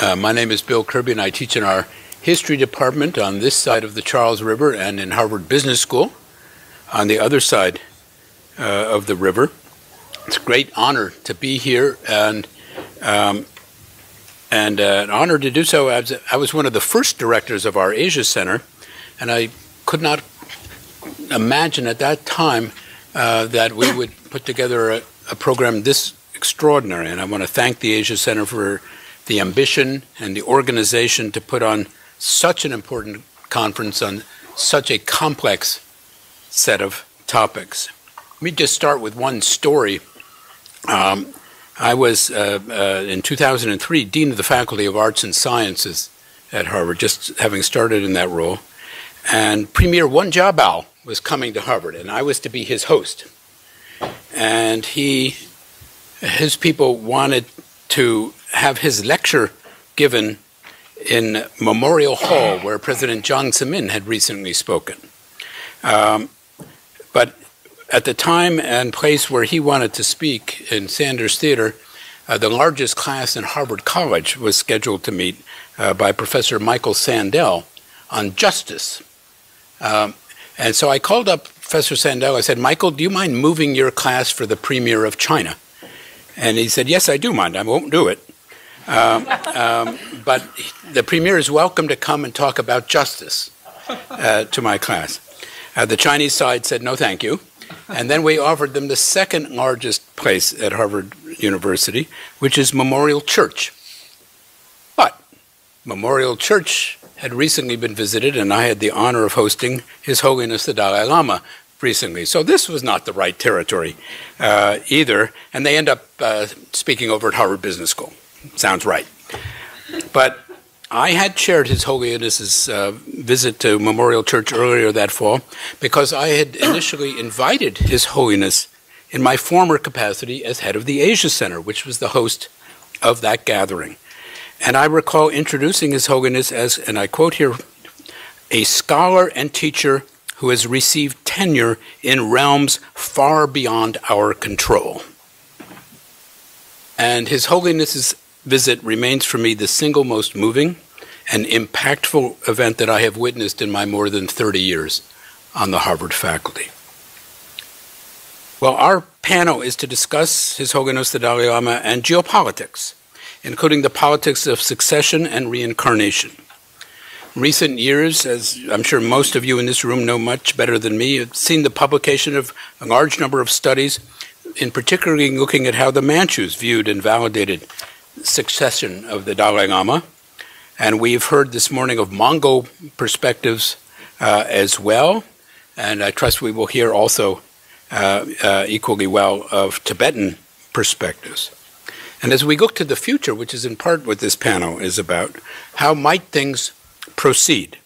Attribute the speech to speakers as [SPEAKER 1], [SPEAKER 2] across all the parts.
[SPEAKER 1] My name is Bill Kirby, and I teach in our history department on this side of the Charles River and in Harvard Business School on the other side of the river. It's a great honor to be here and an honor to do so. I was one of the first directors of our Asia Center, and I could not imagine at that time that we would put together a program this extraordinary. And I want to thank the Asia Center for the ambition and the organization to put on such an important conference on such a complex set of topics. Let me just start with one story. I was, in 2003, Dean of the Faculty of Arts and Sciences at Harvard, just having started in that role. And Premier Wen Jiabao was coming to Harvard, and I was to be his host. And his people wanted to have his lecture given in Memorial Hall, where President Jiang Zemin had recently spoken. But at the time and place where he wanted to speak in Sanders Theater, the largest class in Harvard College was scheduled to meet by Professor Michael Sandel on justice. And so I called up Professor Sandel. I said, Michael, do you mind moving your class for the Premier of China? And he said, yes, I do mind. I won't do it. But the Premier is welcome to come and talk about justice to my class. The Chinese side said, no, thank you. And then we offered them the second largest place at Harvard University, which is Memorial Church. But Memorial Church had recently been visited, and I had the honor of hosting His Holiness the Dalai Lama recently. So this was not the right territory either, and they end up speaking over at Harvard Business School. Sounds right. But I had chaired His Holiness's visit to Memorial Church earlier that fall because I had initially invited His Holiness in my former capacity as head of the Asia Center, which was the host of that gathering. And I recall introducing His Holiness as, and I quote here, a scholar and teacher who has received tenure in realms far beyond our control. And His Holiness's visit remains for me the single most moving and impactful event that I have witnessed in my more than 30 years on the Harvard faculty. Well, our panel is to discuss His Holiness the Dalai Lama and geopolitics, including the politics of succession and reincarnation. Recent years, as I'm sure most of you in this room know much better than me, have seen the publication of a large number of studies, in particularly looking at how the Manchus viewed and validated succession of the Dalai Lama. And we've heard this morning of Mongol perspectives as well. And I trust we will hear also equally well of Tibetan perspectives. And as we look to the future, which is in part what this panel is about, how might things proceed?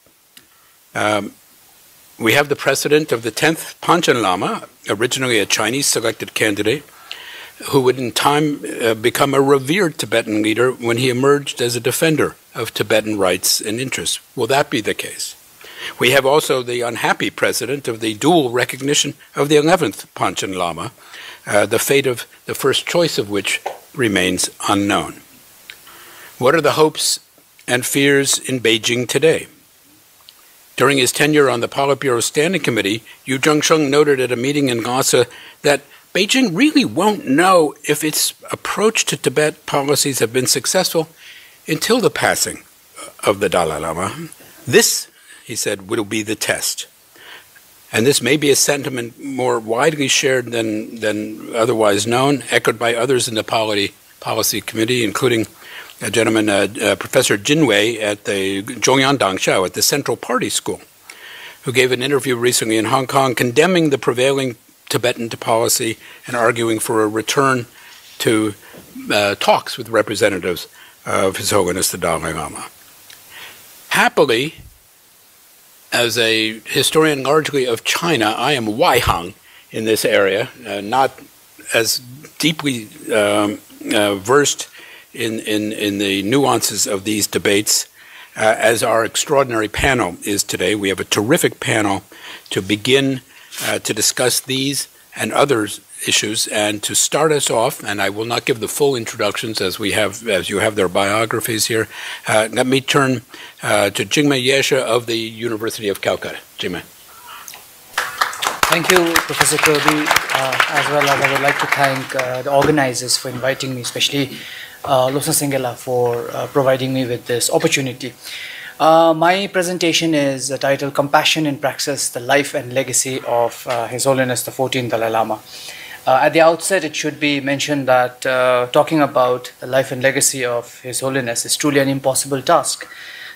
[SPEAKER 1] We have the precedent of the 10th Panchen Lama, originally a Chinese selected candidate, who would in time become a revered Tibetan leader when he emerged as a defender of Tibetan rights and interests. Will that be the case? We have also the unhappy precedent of the dual recognition of the 11th Panchen Lama, the fate of the first choice of which remains unknown. What are the hopes and fears in Beijing today? During his tenure on the Politburo Standing Committee, Yu Zhengsheng noted at a meeting in Lhasa that Beijing really won't know if its approach to Tibet policies have been successful until the passing of the Dalai Lama. This, he said, will be the test. And this may be a sentiment more widely shared than otherwise known, echoed by others in the Policy Committee, including a gentleman, Professor Jin Wei at the Zhongyang Dangxiao at the Central Party School, who gave an interview recently in Hong Kong condemning the prevailing Tibetan policy and arguing for a return to talks with representatives of His Holiness the Dalai Lama. Happily, as a historian largely of China, I am Waihang in this area, not as deeply versed in the nuances of these debates as our extraordinary panel is today. We have a terrific panel to begin to discuss these and others issues. And to start us off, and I will not give the full introductions as you have their biographies here, let me turn to Jingmei Yeshe of the University of Calcutta. Jingmei.
[SPEAKER 2] Thank you, Professor Kirby, as well as I would like to thank the organizers for inviting me, especially Losa Singela for providing me with this opportunity. My presentation is titled Compassion in Praxis, the Life and Legacy of His Holiness the 14th Dalai Lama. At the outset, it should be mentioned that talking about the life and legacy of His Holiness is truly an impossible task,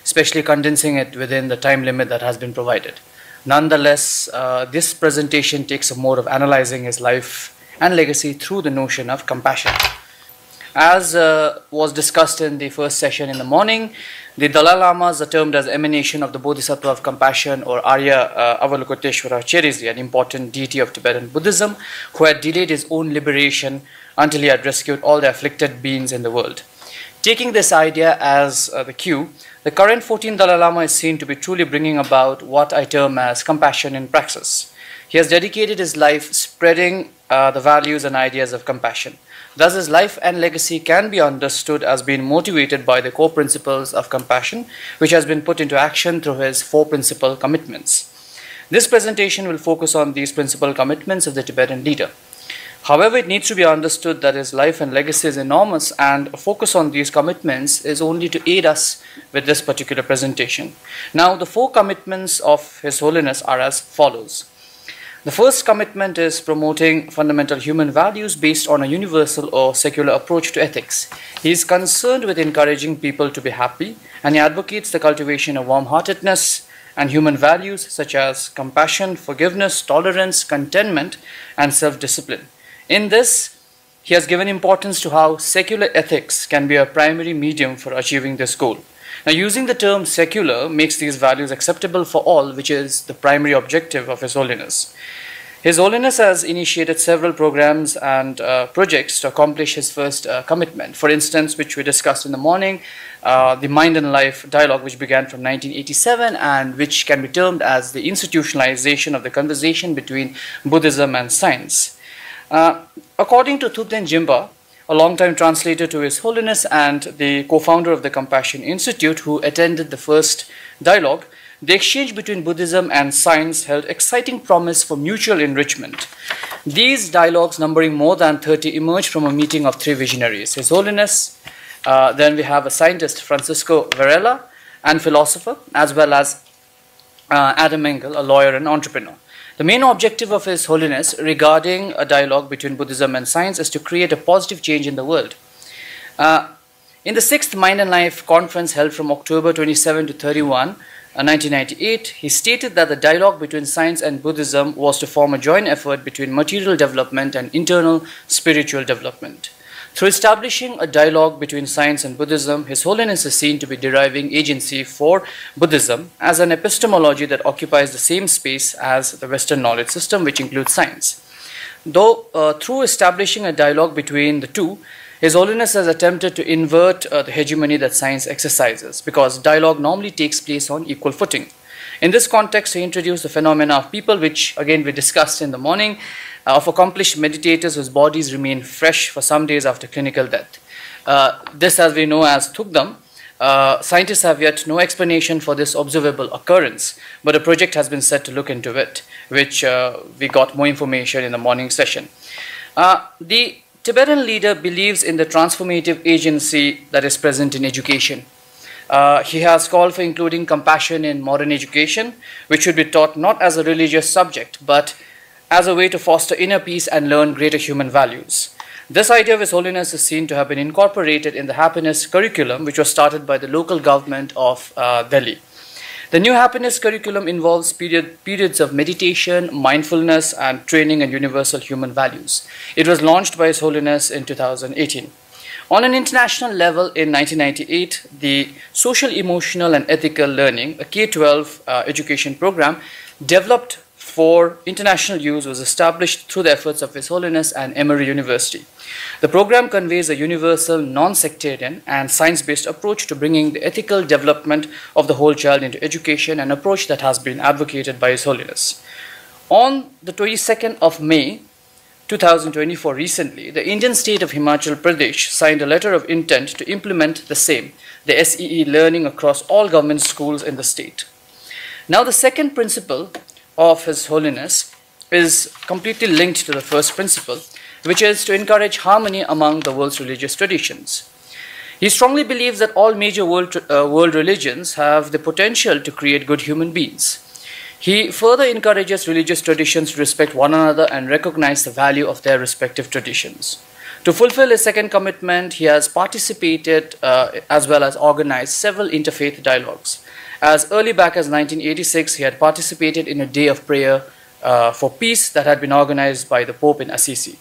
[SPEAKER 2] especially condensing it within the time limit that has been provided. Nonetheless, this presentation takes a mode of analyzing his life and legacy through the notion of compassion. As was discussed in the first session in the morning, the Dalai Lamas are termed as emanation of the Bodhisattva of compassion, or Arya Avalokiteshvara Cherisi, an important deity of Tibetan Buddhism, who had delayed his own liberation until he had rescued all the afflicted beings in the world. Taking this idea as the cue, the current 14th Dalai Lama is seen to be truly bringing about what I term as compassion in praxis. He has dedicated his life spreading the values and ideas of compassion. Thus, his life and legacy can be understood as being motivated by the core principles of compassion, which has been put into action through his 4 principal commitments. This presentation will focus on these principal commitments of the Tibetan leader. However, it needs to be understood that his life and legacy is enormous, and a focus on these commitments is only to aid us with this particular presentation. Now, the 4 commitments of His Holiness are as follows. The first commitment is promoting fundamental human values based on a universal or secular approach to ethics. He is concerned with encouraging people to be happy, and he advocates the cultivation of warm-heartedness and human values such as compassion, forgiveness, tolerance, contentment, and self-discipline. In this, he has given importance to how secular ethics can be a primary medium for achieving this goal. Now, using the term secular makes these values acceptable for all, which is the primary objective of His Holiness. His Holiness has initiated several programs and projects to accomplish his first commitment. For instance, which we discussed in the morning, the Mind and Life dialogue, which began from 1987 and which can be termed as the institutionalization of the conversation between Buddhism and science. According to Thupten Jimba, a long-time translator to His Holiness and the co-founder of the Compassion Institute, who attended the first dialogue, the exchange between Buddhism and science held exciting promise for mutual enrichment. These dialogues, numbering more than 30, emerged from a meeting of 3 visionaries: His Holiness, then we have a scientist, Francisco Varela, and philosopher, as well as Adam Engel, a lawyer and entrepreneur. The main objective of His Holiness regarding a dialogue between Buddhism and science is to create a positive change in the world. In the 6th Mind and Life conference held from October 27 to 31, 1998, he stated that the dialogue between science and Buddhism was to form a joint effort between material development and internal spiritual development. Through establishing a dialogue between science and Buddhism, His Holiness is seen to be deriving agency for Buddhism as an epistemology that occupies the same space as the Western knowledge system, which includes science. Though through establishing a dialogue between the two, His Holiness has attempted to invert the hegemony that science exercises, because dialogue normally takes place on equal footing. In this context, he introduced the phenomena of people, which again we discussed in the morning, of accomplished meditators whose bodies remain fresh for some days after clinical death. This, as we know as Thukdam. Scientists have yet no explanation for this observable occurrence, but a project has been set to look into it, which we got more information in the morning session. The Tibetan leader believes in the transformative agency that is present in education. He has called for including compassion in modern education, which should be taught not as a religious subject, but as a way to foster inner peace and learn greater human values. This idea of His Holiness is seen to have been incorporated in the happiness curriculum, which was started by the local government of Delhi. The new happiness curriculum involves periods of meditation, mindfulness, and training in universal human values. It was launched by His Holiness in 2018. On an international level in 1998, the Social, Emotional, and Ethical Learning, a K-12 education program, developed for international use, was established through the efforts of His Holiness and Emory University. The program conveys a universal, non-sectarian, and science-based approach to bringing the ethical development of the whole child into education, an approach that has been advocated by His Holiness. On the 22nd of May, 2024 recently, the Indian state of Himachal Pradesh signed a letter of intent to implement the same, the SEE learning across all government schools in the state. Now, the second principle of His Holiness is completely linked to the first principle, which is to encourage harmony among the world's religious traditions. He strongly believes that all major world religions have the potential to create good human beings. He further encourages religious traditions to respect one another and recognize the value of their respective traditions. To fulfill his second commitment, he has participated as well as organized several interfaith dialogues. As early back as 1986, he had participated in a day of prayer for peace that had been organized by the Pope in Assisi.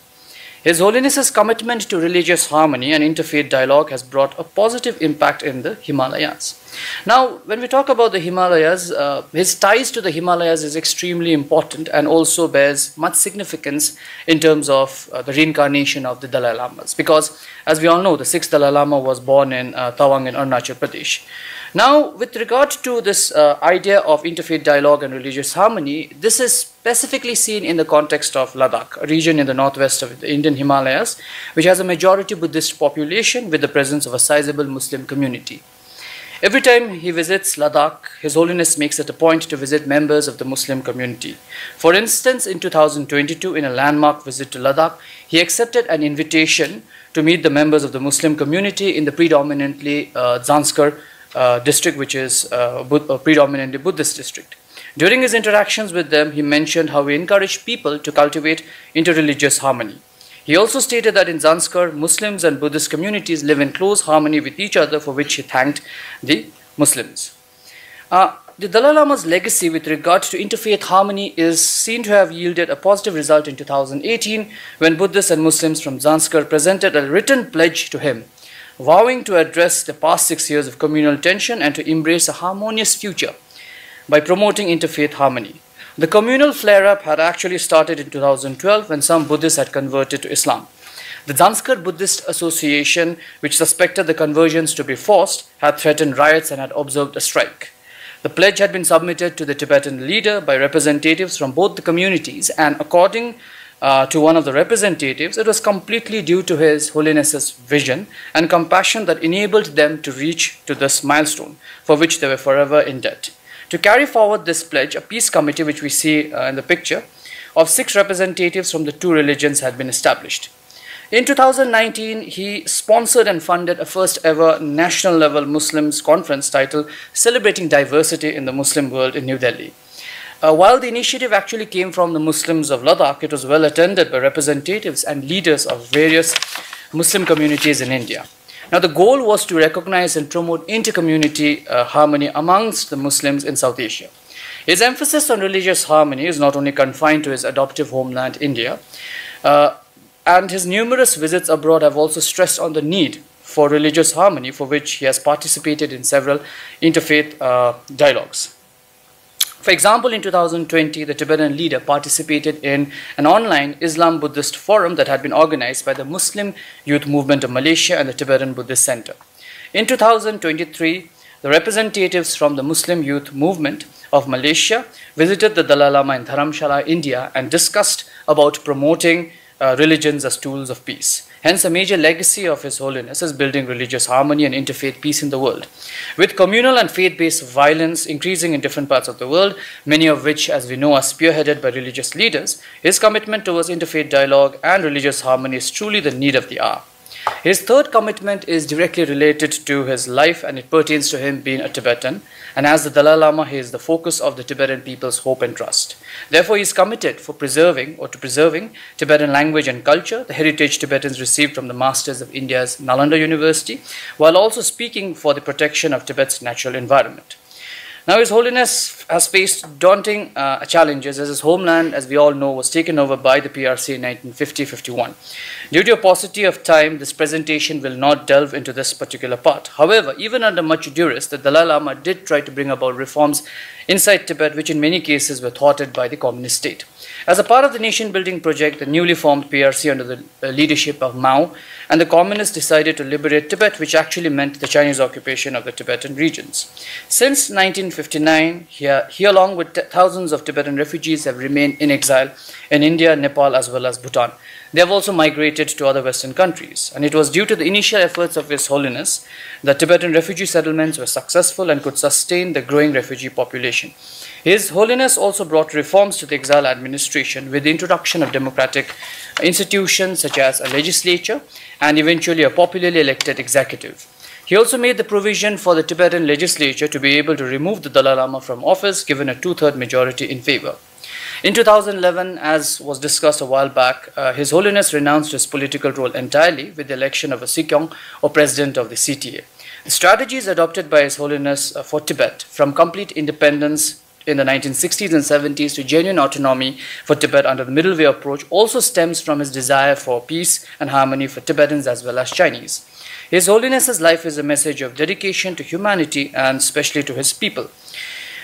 [SPEAKER 2] His Holiness's commitment to religious harmony and interfaith dialogue has brought a positive impact in the Himalayas. Now, when we talk about the Himalayas, his ties to the Himalayas is extremely important and also bears much significance in terms of the reincarnation of the Dalai Lamas. Because, as we all know, the 6th Dalai Lama was born in Tawang in Arunachal Pradesh. Now, with regard to this idea of interfaith dialogue and religious harmony, this is specifically seen in the context of Ladakh, a region in the northwest of the Indian Himalayas, which has a majority Buddhist population with the presence of a sizable Muslim community. Every time he visits Ladakh, His Holiness makes it a point to visit members of the Muslim community. For instance, in 2022, in a landmark visit to Ladakh, he accepted an invitation to meet the members of the Muslim community in the predominantly Zanskar district, which is a predominantly Buddhist district. During his interactions with them, he mentioned how he encouraged people to cultivate interreligious harmony. He also stated that in Zanskar, Muslims and Buddhist communities live in close harmony with each other, for which he thanked the Muslims. The Dalai Lama's legacy with regard to interfaith harmony is seen to have yielded a positive result in 2018, when Buddhists and Muslims from Zanskar presented a written pledge to him, vowing to address the past 6 years of communal tension and to embrace a harmonious future by promoting interfaith harmony. The communal flare-up had actually started in 2012 when some Buddhists had converted to Islam. The Zanskar Buddhist Association, which suspected the conversions to be forced, had threatened riots and had observed a strike. The pledge had been submitted to the Tibetan leader by representatives from both the communities, and according to one of the representatives, it was completely due to His Holiness's vision and compassion that enabled them to reach to this milestone, for which they were forever in debt. To carry forward this pledge, a peace committee, which we see in the picture, of 6 representatives from the 2 religions had been established. In 2019, he sponsored and funded a first ever national level Muslims conference titled Celebrating Diversity in the Muslim World in New Delhi. While the initiative actually came from the Muslims of Ladakh, it was well attended by representatives and leaders of various Muslim communities in India. Now, the goal was to recognize and promote inter-community harmony amongst the Muslims in South Asia. His emphasis on religious harmony is not only confined to his adoptive homeland, India, and his numerous visits abroad have also stressed on the need for religious harmony, for which he has participated in several interfaith dialogues. For example, in 2020, the Tibetan leader participated in an online Islam Buddhist forum that had been organized by the Muslim Youth Movement of Malaysia and the Tibetan Buddhist Center. In 2023, the representatives from the Muslim Youth Movement of Malaysia visited the Dalai Lama in Dharamshala, India, and discussed about promoting religions as tools of peace. Hence, a major legacy of His Holiness is building religious harmony and interfaith peace in the world. With communal and faith-based violence increasing in different parts of the world, many of which, as we know, are spearheaded by religious leaders, his commitment towards interfaith dialogue and religious harmony is truly the need of the hour. His third commitment is directly related to his life, and it pertains to him being a Tibetan. And as the Dalai Lama, he is the focus of the Tibetan people's hope and trust. Therefore, he is committed to preserving Tibetan language and culture, the heritage Tibetans received from the masters of India's Nalanda University, while also speaking for the protection of Tibet's natural environment. Now, His Holiness has faced daunting challenges, as his homeland, as we all know, was taken over by the PRC in 1950-51. Due to a paucity of time, this presentation will not delve into this particular part. However, even under much duress, the Dalai Lama did try to bring about reforms inside Tibet, which in many cases were thwarted by the communist state. As a part of the nation-building project, the newly formed PRC under the leadership of Mao and the communists decided to liberate Tibet, which actually meant the Chinese occupation of the Tibetan regions. Since 1950, 1959, he along with thousands of Tibetan refugees have remained in exile in India, Nepal, as well as Bhutan. They have also migrated to other Western countries, and it was due to the initial efforts of His Holiness that Tibetan refugee settlements were successful and could sustain the growing refugee population. His Holiness also brought reforms to the exile administration with the introduction of democratic institutions such as a legislature and eventually a popularly elected executive. He also made the provision for the Tibetan legislature to be able to remove the Dalai Lama from office given a two-thirds majority in favor. In 2011, as was discussed a while back, His Holiness renounced his political role entirely with the election of a Sikyong, or president of the CTA. The strategies adopted by His Holiness for Tibet, from complete independence in the 1960s and 70s to genuine autonomy for Tibet under the middle way approach, also stems from his desire for peace and harmony for Tibetans as well as Chinese. His Holiness's life is a message of dedication to humanity and especially to his people.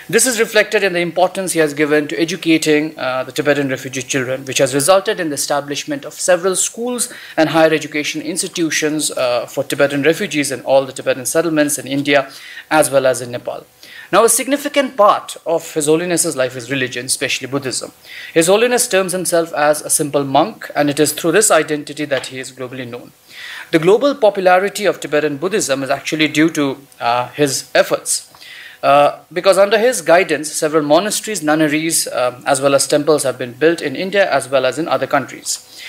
[SPEAKER 2] This is reflected in the importance he has given to educating the Tibetan refugee children, which has resulted in the establishment of several schools and higher education institutions for Tibetan refugees in all the Tibetan settlements in India as well as in Nepal. Now, a significant part of His Holiness's life is religion, especially Buddhism. His Holiness terms himself as a simple monk, and it is through this identity that he is globally known. The global popularity of Tibetan Buddhism is actually due to his efforts. Because under his guidance, several monasteries, nunneries, as well as temples have been built in India as well as in other countries.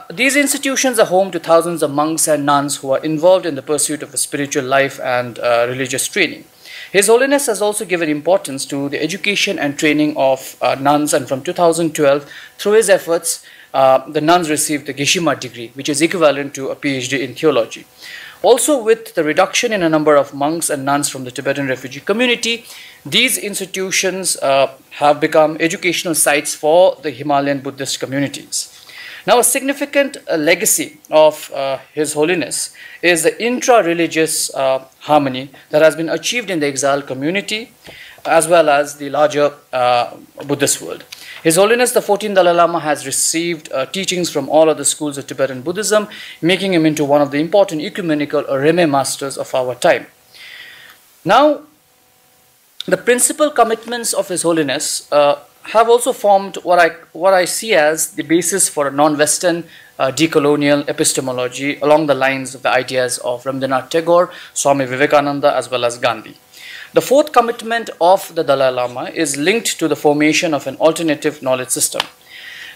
[SPEAKER 2] These institutions are home to thousands of monks and nuns who are involved in the pursuit of a spiritual life and religious training. His Holiness has also given importance to the education and training of nuns, and from 2012, through his efforts, the nuns received the Geshima degree, which is equivalent to a PhD in theology. Also, with the reduction in a number of monks and nuns from the Tibetan refugee community, these institutions have become educational sites for the Himalayan Buddhist communities. Now, a significant legacy of His Holiness is the intra-religious harmony that has been achieved in the exile community as well as the larger Buddhist world. His Holiness the 14th Dalai Lama has received teachings from all other schools of Tibetan Buddhism, making him into one of the important ecumenical or Reme masters of our time. Now, the principal commitments of His Holiness have also formed what I see as the basis for a non-Western decolonial epistemology along the lines of the ideas of Rabindranath Tagore, Swami Vivekananda, as well as Gandhi. The fourth commitment of the Dalai Lama is linked to the formation of an alternative knowledge system.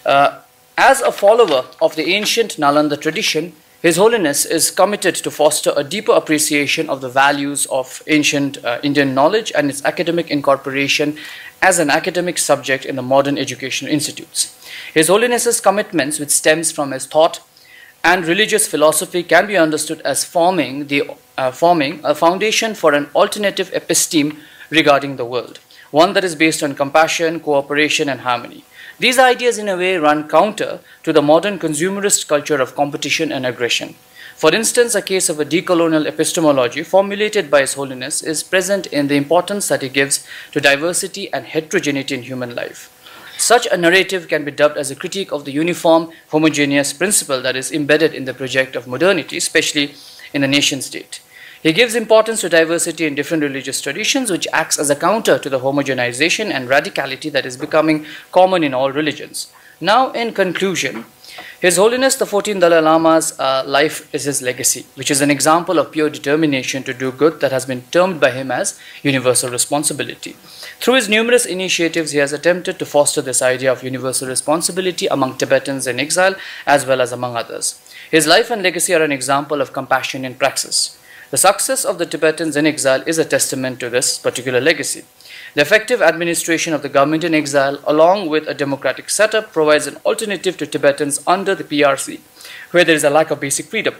[SPEAKER 2] As a follower of the ancient Nalanda tradition, His Holiness is committed to foster a deeper appreciation of the values of ancient Indian knowledge and its academic incorporation as an academic subject in the modern educational institutes. His Holiness's commitments, which stems from his thought and religious philosophy, can be understood as forming a foundation for an alternative episteme regarding the world, one that is based on compassion, cooperation, and harmony. These ideas, in a way, run counter to the modern consumerist culture of competition and aggression. For instance, a case of a decolonial epistemology formulated by His Holiness is present in the importance that he gives to diversity and heterogeneity in human life. Such a narrative can be dubbed as a critique of the uniform, homogeneous principle that is embedded in the project of modernity, especially in the nation state. He gives importance to diversity in different religious traditions, which acts as a counter to the homogenization and radicality that is becoming common in all religions. Now, in conclusion, His Holiness the 14th Dalai Lama's life is his legacy, which is an example of pure determination to do good that has been termed by him as universal responsibility. Through his numerous initiatives, he has attempted to foster this idea of universal responsibility among Tibetans in exile as well as among others. His life and legacy are an example of compassion in praxis. The success of the Tibetans in exile is a testament to this particular legacy. The effective administration of the government in exile, along with a democratic setup, provides an alternative to Tibetans under the PRC, where there is a lack of basic freedom.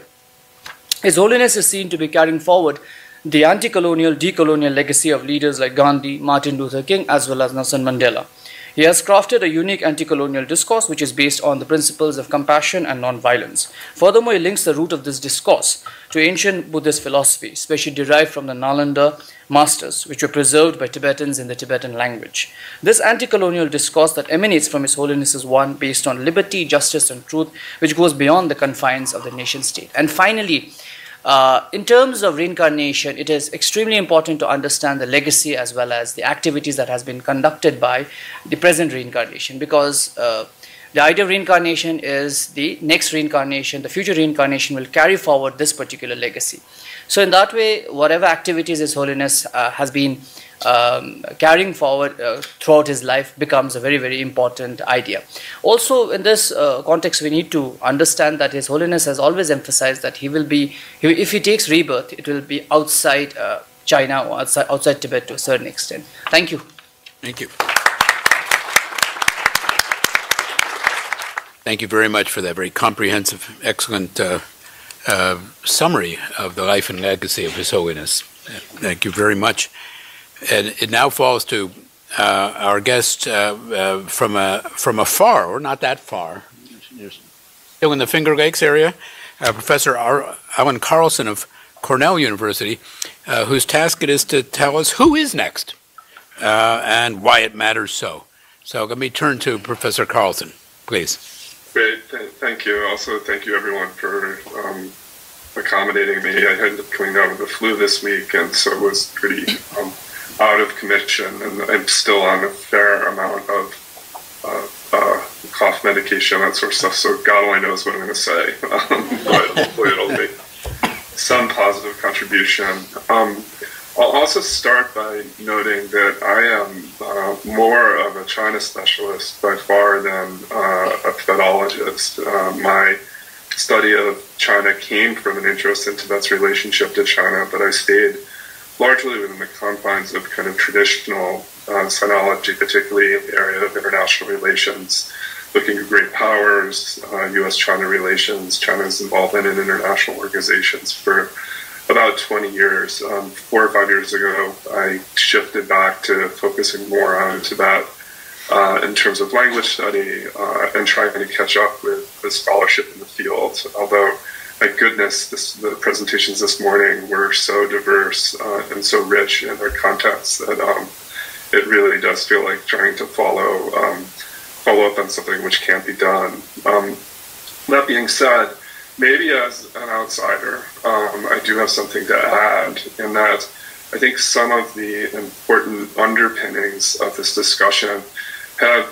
[SPEAKER 2] His Holiness is seen to be carrying forward the anti-colonial, decolonial legacy of leaders like Gandhi, Martin Luther King, as well as Nelson Mandela. He has crafted a unique anti-colonial discourse which is based on the principles of compassion and non-violence. Furthermore, he links the root of this discourse to ancient Buddhist philosophy, especially derived from the Nalanda masters, which were preserved by Tibetans in the Tibetan language. This anti-colonial discourse that emanates from His Holiness is one based on liberty, justice, and truth, which goes beyond the confines of the nation state. And finally, In terms of reincarnation, it is extremely important to understand the legacy as well as the activities that has been conducted by the present reincarnation, because the idea of reincarnation is the next reincarnation, the future reincarnation will carry forward this particular legacy. So in that way, whatever activities His Holiness has been carrying forward throughout his life becomes a very, very important idea. Also, in this context, we need to understand that His Holiness has always emphasized that if he takes rebirth, it will be outside China or outside Tibet to a certain extent. Thank you.
[SPEAKER 1] Thank you. Thank you very much for that very comprehensive, excellent summary of the life and legacy of His Holiness. Thank you very much. And it now falls to our guest from afar, or not that far, still in the Finger Lakes area, Professor Alan Carlson of Cornell University, whose task it is to tell us who is next and why it matters so. So let me turn to Professor Carlson, please.
[SPEAKER 3] Great, thank you. Also, thank you everyone for accommodating me. I ended up coming down with the flu this week, and so it was pretty out of commission, and I'm still on a fair amount of cough medication, that sort of stuff, so God only knows what I'm going to say, but hopefully it'll make some positive contribution. I'll also start by noting that I am more of a China specialist by far than a Tibetologist. My study of China came from an interest in Tibet's relationship to China, but I stayed largely within the confines of kind of traditional sinology, particularly in the area of international relations, looking at great powers, U.S.-China relations, China's involvement in international organizations for about 20 years. 4 or 5 years ago, I shifted back to focusing more on Tibet in terms of language study and trying to catch up with the scholarship in the field, although my goodness, the presentations this morning were so diverse and so rich in their context that it really does feel like trying to follow up on something which can't be done. That being said, maybe as an outsider, I do have something to add in that I think some of the important underpinnings of this discussion have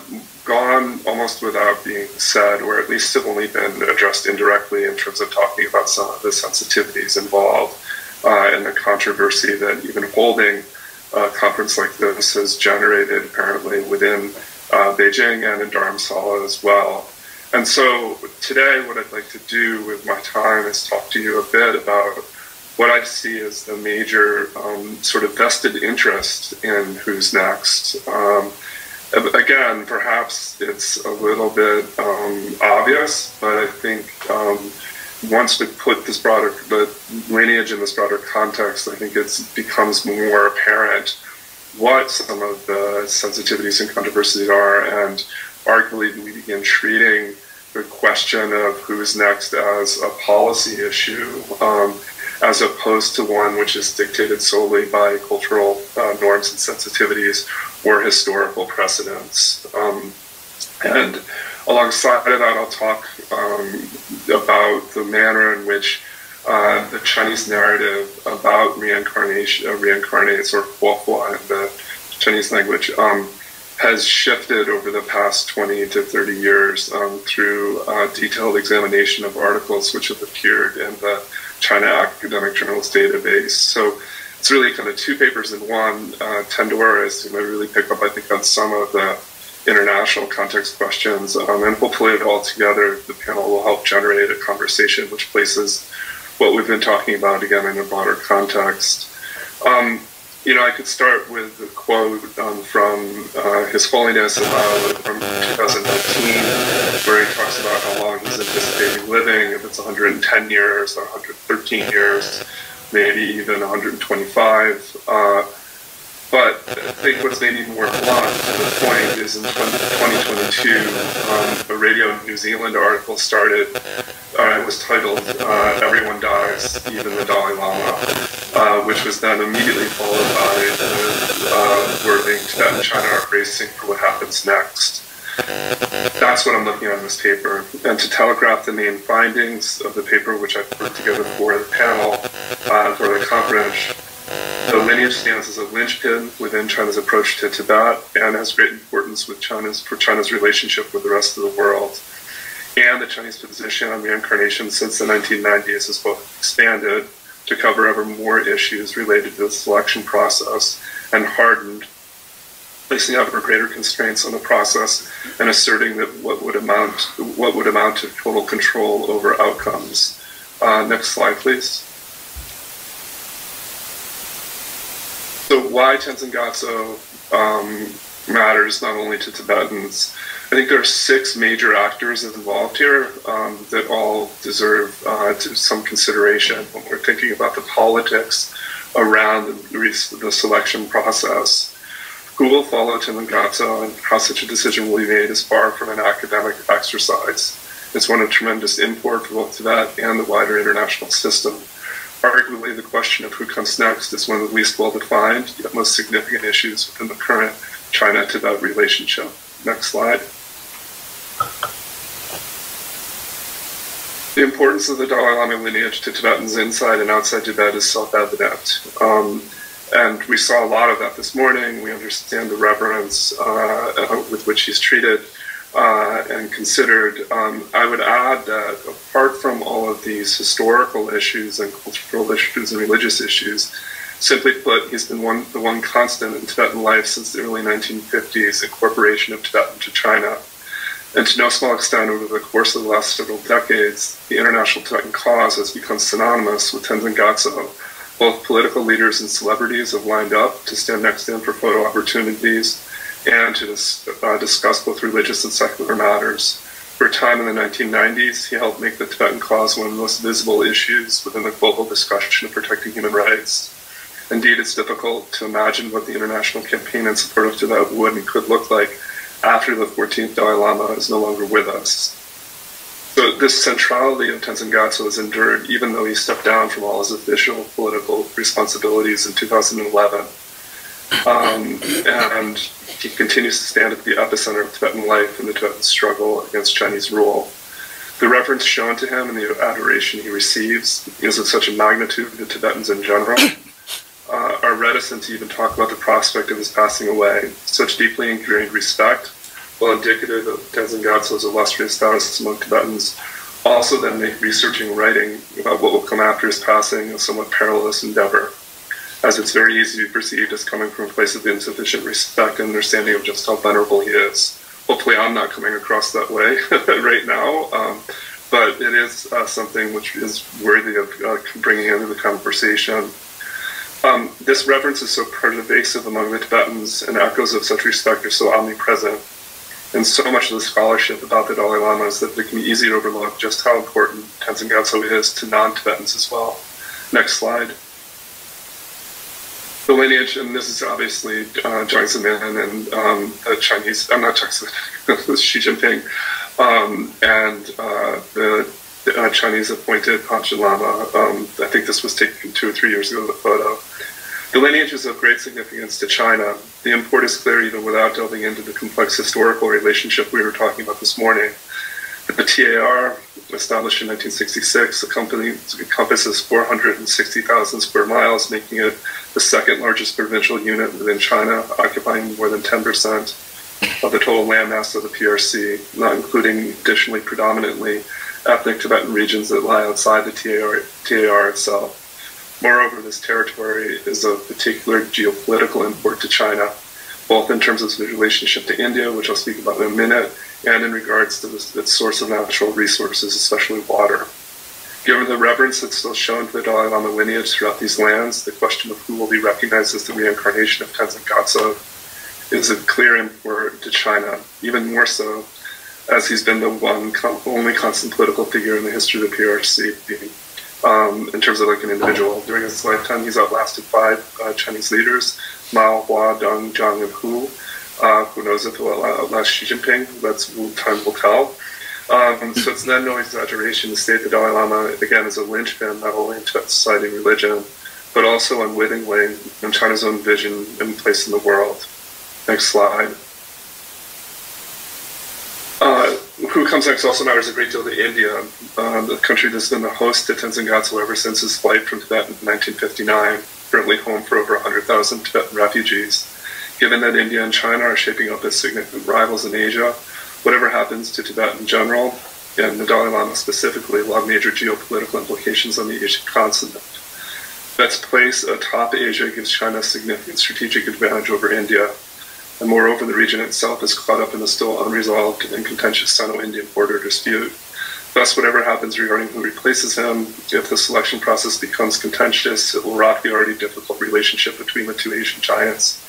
[SPEAKER 3] gone almost without being said, or at least have only been addressed indirectly in terms of talking about some of the sensitivities involved and the controversy that even holding a conference like this has generated apparently within Beijing and in Dharamsala as well. And so today what I'd like to do with my time is talk to you a bit about what I see as the major sort of vested interest in who's next. Again, perhaps it's a little bit obvious, but I think once we put the lineage in this broader context, I think it becomes more apparent what some of the sensitivities and controversies are, and arguably we begin treating the question of who's next as a policy issue, as opposed to one which is dictated solely by cultural norms and sensitivities or historical precedents. And alongside of that, I'll talk about the manner in which the Chinese narrative about reincarnates or huohuo in the Chinese language has shifted over the past 20 to 30 years through detailed examination of articles which have appeared in the China Academic Journals database. So it's really kind of 2 papers in one. Tendor is going to really pick up, I think, on some of the international context questions, and hopefully all together the panel will help generate a conversation which places what we've been talking about again in a broader context. I could start with a quote from His Holiness from 2019, where he talks about how long he's anticipating living, if it's 110 years or 113 years, maybe even 125. But I think what's maybe more blunt to the point is in 2022, a Radio New Zealand article started, it was titled, Everyone Dies, Even the Dalai Lama, which was then immediately followed by the wording, Tibet and China are racing for what happens next. That's what I'm looking at in this paper. And to telegraph the main findings of the paper, which I've put together for the panel, for the conference, the lineage stands as a linchpin within China's approach to Tibet and has great importance for China's relationship with the rest of the world. And the Chinese position on reincarnation since the 1990s has both expanded to cover ever more issues related to the selection process and hardened, placing ever greater constraints on the process and asserting that what would amount to total control over outcomes. Next slide, please. So why Tenzin Gyatso matters not only to Tibetans. I think there are 6 major actors involved here that all deserve some consideration when we're thinking about the politics around the selection process. Who will follow Tenzin Gyatso and how such a decision will be made is far from an academic exercise. It's one of tremendous import for both Tibet and the wider international system. Arguably, the question of who comes next is one of the least well-defined, yet most significant issues within the current China-Tibet relationship. Next slide. The importance of the Dalai Lama lineage to Tibetans inside and outside Tibet is self-evident. And we saw a lot of that this morning. We understand the reverence with which he's treated and considered. I would add that apart from all of these historical issues and cultural issues and religious issues, simply put, he's been the one constant in Tibetan life since the early 1950s, incorporation of Tibet into China. And to no small extent, over the course of the last several decades, the international Tibetan cause has become synonymous with Tenzin Gyatso. Both political leaders and celebrities have lined up to stand next to him for photo opportunities and to discuss both religious and secular matters. For a time in the 1990s, he helped make the Tibetan cause one of the most visible issues within the global discussion of protecting human rights. Indeed, it's difficult to imagine what the international campaign in support of Tibet would and could look like after the 14th Dalai Lama is no longer with us. So this centrality of Tenzin Gyatso has endured even though he stepped down from all his official political responsibilities in 2011. And he continues to stand at the epicenter of Tibetan life and the Tibetan struggle against Chinese rule. The reverence shown to him and the adoration he receives is of such a magnitude that Tibetans in general are reticent to even talk about the prospect of his passing away. Such deeply ingrained respect, while indicative of Tenzin Gyatso's illustrious status among Tibetans, also then make researching and writing about what will come after his passing a somewhat perilous endeavor, as it's very easy to be perceived as coming from a place of insufficient respect and understanding of just how venerable he is. Hopefully I'm not coming across that way right now, but it is something which is worthy of bringing into the conversation. This reverence is so pervasive among the Tibetans, and echoes of such respect are so omnipresent, and so much of the scholarship about the Dalai Lama is that it can be easy to overlook just how important Tenzin Gyatso is to non-Tibetans as well. Next slide. The lineage, and this is obviously Jiang Zemin and the Chinese, I'm not Jiang Zemin, Xi Jinping, and the Chinese appointed Panchen Lama. I think this was taken 2 or 3 years ago, the photo. The lineage is of great significance to China. The import is clear even without delving into the complex historical relationship we were talking about this morning. The TAR, established in 1966, encompasses 460,000 square miles, making it the second largest provincial unit within China, occupying more than 10% of the total landmass of the PRC, not including additionally predominantly ethnic Tibetan regions that lie outside the TAR itself. Moreover, this territory is of particular geopolitical import to China, both in terms of its relationship to India, which I'll speak about in a minute, and in regards to its source of natural resources, especially water. Given the reverence that's still shown to the Dalai Lama lineage throughout these lands, the question of who will be recognized as the reincarnation of Tenzin Gyatso is of clear import to China, even more so as he's been the only constant political figure in the history of the PRC. In terms of like an individual, during his lifetime, he's outlasted 5 Chinese leaders: Mao, Hua, Deng, Zhang, and Hu. Who knows if he'll outlast Xi Jinping? Time will tell. So it's then no exaggeration to state the Dalai Lama, again, as a linchpin, not only in Tibetan society and religion, but also unwittingly in China's own vision and place in the world. Next slide. comes next also matters a great deal to India, the country that's been the host to Tenzin Gyatso ever since his flight from Tibet in 1959, currently home for over 100,000 Tibetan refugees. Given that India and China are shaping up as significant rivals in Asia, whatever happens to Tibet in general, and the Dalai Lama specifically, will have major geopolitical implications on the Asian continent. Tibet's place atop Asia gives China a significant strategic advantage over India, and moreover, the region itself is caught up in the still unresolved and contentious Sino-Indian border dispute. Thus, whatever happens regarding who replaces him, if the selection process becomes contentious, it will rock the already difficult relationship between the two Asian giants.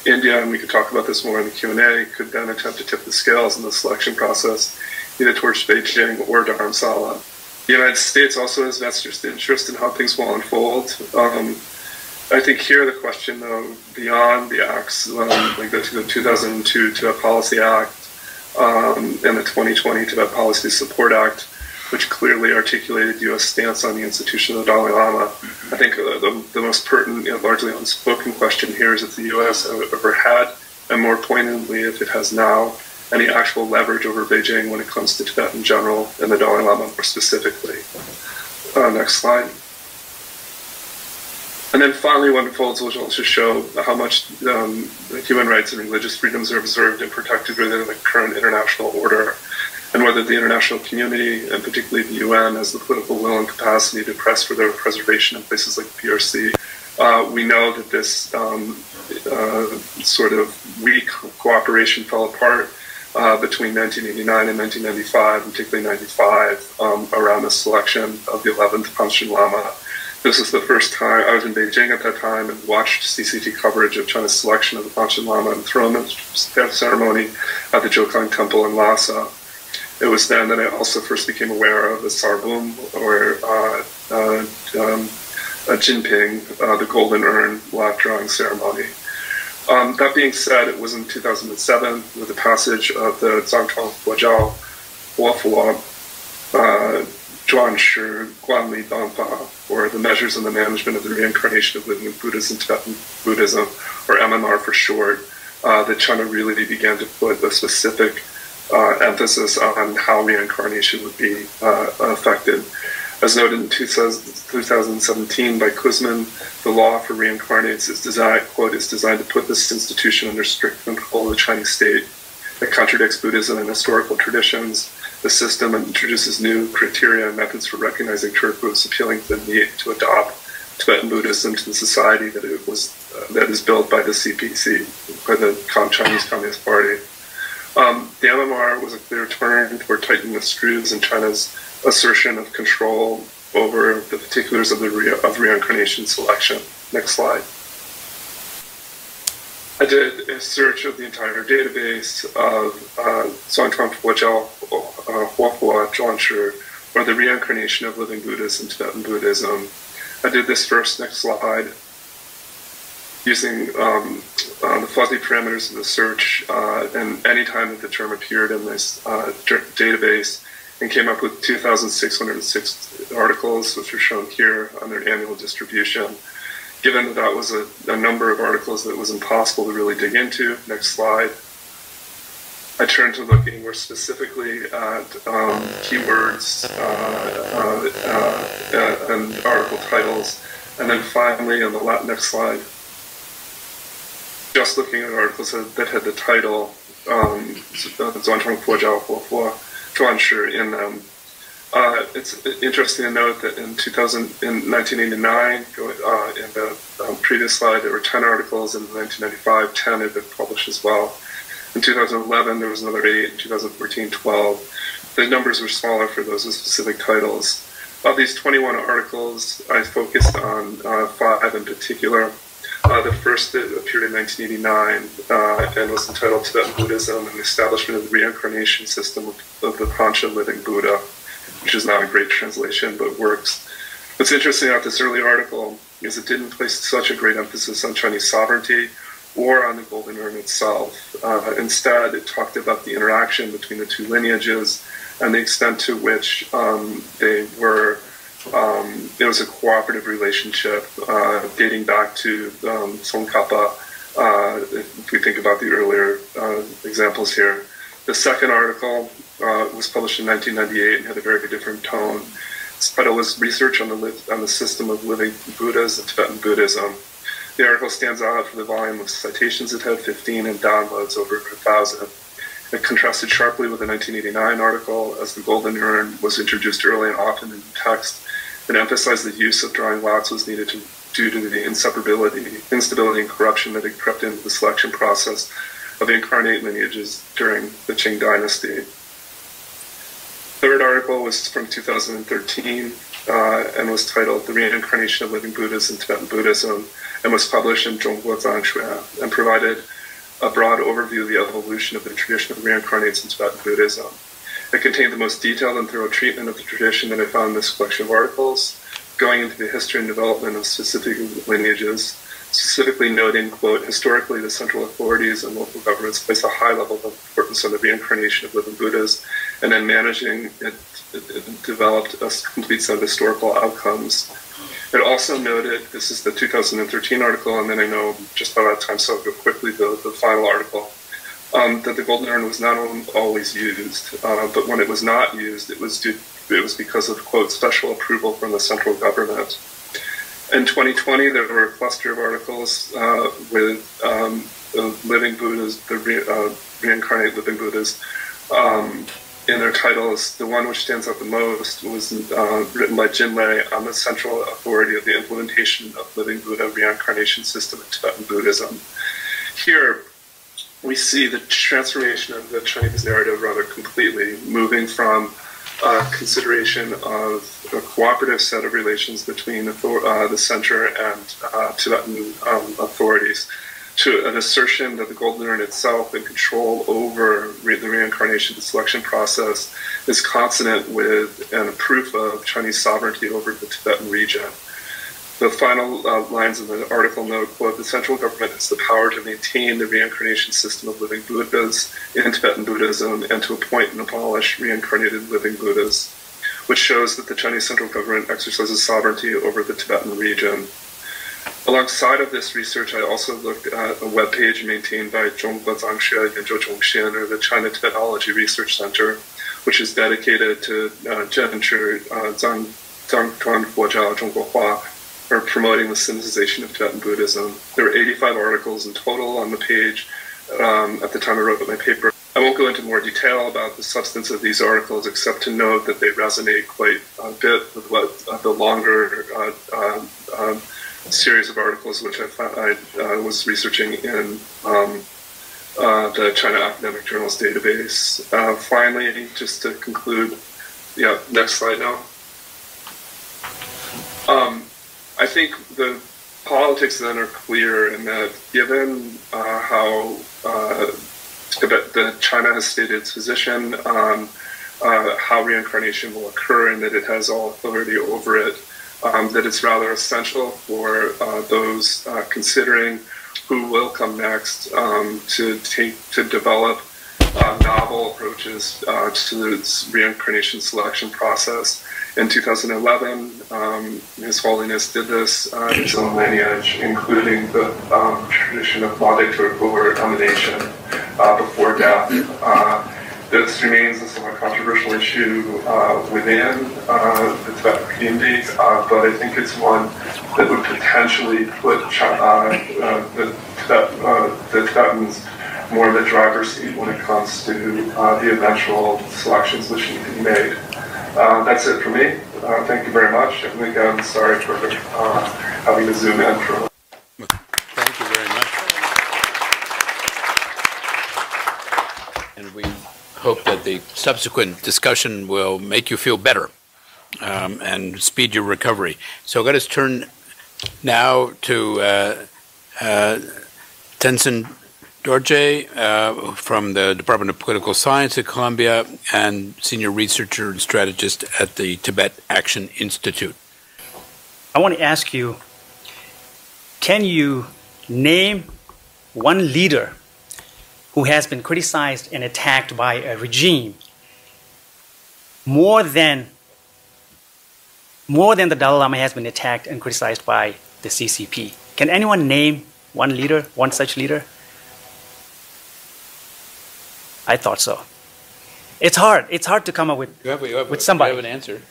[SPEAKER 3] India, and we could talk about this more in the Q&A, could then attempt to tip the scales in the selection process, either towards Beijing or Dharamsala. The United States also has vested interest in how things will unfold. I think here the question, though, beyond the acts, like the 2002 Tibet Policy Act and the 2020 Tibet Policy Support Act, which clearly articulated U.S. stance on the institution of the Dalai Lama, I think the most pertinent and largely unspoken question here is if the U.S. ever had, and more poignantly, if it has now, any actual leverage over Beijing when it comes to Tibet in general, and the Dalai Lama more specifically. Next slide. And then finally, what unfolds will also show how much human rights and religious freedoms are observed and protected within the current international order, and whether the international community, and particularly the UN, has the political will and capacity to press for their preservation in places like the PRC. We know that this sort of weak cooperation fell apart between 1989 and 1995, and particularly 95, around the selection of the 11th Panchen Lama. This was the first time I was in Beijing at that time and watched CCTV coverage of China's selection of the Panchen Lama and enthronement ceremony at the Jokang Temple in Lhasa. It was then that I also first became aware of the Sarbum, or Jinping, the Golden Urn lot drawing ceremony. That being said, it was in 2007 with the passage of the Zhangchuan Huojiao Huofo Zhuanshi Guanli Danfa, or the Measures in the Management of the Reincarnation of Living Buddhas in Tibetan Buddhism, or MMR for short, that China really began to put a specific emphasis on how reincarnation would be affected. As noted in 2017 by Kuzmin, the law for reincarnates is designed, quote, is designed to put this institution under strict control of the Chinese state. It contradicts Buddhism and historical traditions. The system introduces new criteria and methods for recognizing Turkus, appealing to the need to adopt Tibetan Buddhism to the society that that is built by the CPC, by the Chinese Communist Party. The MMR was a clear turn toward tightening the screws in China's assertion of control over the particulars of reincarnation selection. Next slide. I did a search of the entire database of Zhangchuan Huojiao Huofo Zhuanshi, or the reincarnation of living Buddhas in Tibetan Buddhism. I did this first, next slide, using the fuzzy parameters of the search, and any time that the term appeared in this database, and came up with 2,606 articles, which are shown here on their annual distribution. Given that that was a number of articles that was impossible to really dig into, next slide, I turned to looking more specifically at keywords and article titles. And then finally, on the next slide, just looking at articles that had the title Zhuanchuan Huojiao Huofo Zhuanshi in them. It's interesting to note that in 1989, in the previous slide, there were 10 articles. In 1995, 10 had been published as well. In 2011, there was another 8. In 2014, 12. The numbers were smaller for those with specific titles. Of these 21 articles, I focused on 5 in particular. The first that appeared in 1989 and was entitled Tibetan Buddhism and the Establishment of the Reincarnation System of the Pancha Living Buddha, which is not a great translation, but works. What's interesting about this early article is it didn't place such a great emphasis on Chinese sovereignty or on the Golden Urn itself. Instead, it talked about the interaction between the two lineages and the extent to which it was a cooperative relationship dating back to Tsongkhapa, if we think about the earlier examples here. The second article was published in 1998 and had a very different tone. Its title was Research on the System of Living Buddhas in Tibetan Buddhism. The article stands out for the volume of citations it had, 15, and downloads over 1,000. It contrasted sharply with the 1989 article, as the Golden Urn was introduced early and often in text. It emphasized the use of drawing lots was needed due to the instability and corruption that had crept into the selection process of incarnate lineages during the Qing dynasty. Third article was from 2013 and was titled The Reincarnation of Living Buddhas in Tibetan Buddhism, and was published in Zhonghua Zangshui, and provided a broad overview of the evolution of the tradition of reincarnates in Tibetan Buddhism. It contained the most detailed and thorough treatment of the tradition that I found in this collection of articles, going into the history and development of specific lineages, specifically noting, quote, historically the central authorities and local governments place a high level of importance on the reincarnation of living Buddhas, and then managing it developed a complete set of historical outcomes. It also noted, this is the 2013 article, and then I know just about out of time, so I'll go quickly to the final article, that the Golden Urn was not always used, but when it was not used, it was because of, quote, special approval from the central government. In 2020, there were a cluster of articles with living Buddhas, the reincarnate living Buddhas, in their titles. The one which stands out the most was written by Jin Lei on the central authority of the implementation of living Buddha reincarnation system in Tibetan Buddhism. Here, we see the transformation of the Chinese narrative rather completely, moving from consideration of a cooperative set of relations between the center and Tibetan authorities, to an assertion that the Golden Urn itself and control over the reincarnation selection process is consonant with and a proof of Chinese sovereignty over the Tibetan region. The final lines of the article note, quote, the central government has the power to maintain the reincarnation system of living Buddhas in Tibetan Buddhism and to appoint and abolish reincarnated living Buddhas, which shows that the Chinese central government exercises sovereignty over the Tibetan region. Alongside of this research, I also looked at a webpage maintained by Zhonghua Zangshui and Zhou Zhongshin, or the China Tibenology Research Center, which is dedicated to Zhengzhi Zhangtuan Huojiao Zhonghua, or promoting the Sinicization of Tibetan Buddhism. There were 85 articles in total on the page at the time I wrote my paper. I won't go into more detail about the substance of these articles, except to note that they resonate quite a bit with what the longer series of articles which I was researching in the China Academic Journals database. Finally, just to conclude, next slide now. I think the politics then are clear in that given how China has stated its position on how reincarnation will occur and that it has all authority over it, that it's rather essential for those considering who will come next to develop novel approaches to this reincarnation selection process. In 2011, His Holiness did this in his own lineage, including the tradition of or emanation before death. This remains a somewhat controversial issue within the Tibetan community, but I think it's one that would potentially put the Tibetans more in the driver's seat when it comes to the eventual selections which need to be made. That's it for me. Thank you very much. And again, sorry for having to zoom in for.
[SPEAKER 1] Thank you very much. And we hope that the subsequent discussion will make you feel better and speed your recovery. So let us turn now to Tenzin Dorje from the Department of Political Science at Columbia and senior researcher and strategist at the Tibet Action Institute.
[SPEAKER 4] I want to ask you, can you name one leader who has been criticized and attacked by a regime more than the Dalai Lama has been attacked and criticized by the CCP? Can anyone name one leader, one such leader? I thought so. It's hard. It's hard to come up with somebody.
[SPEAKER 1] You have an answer.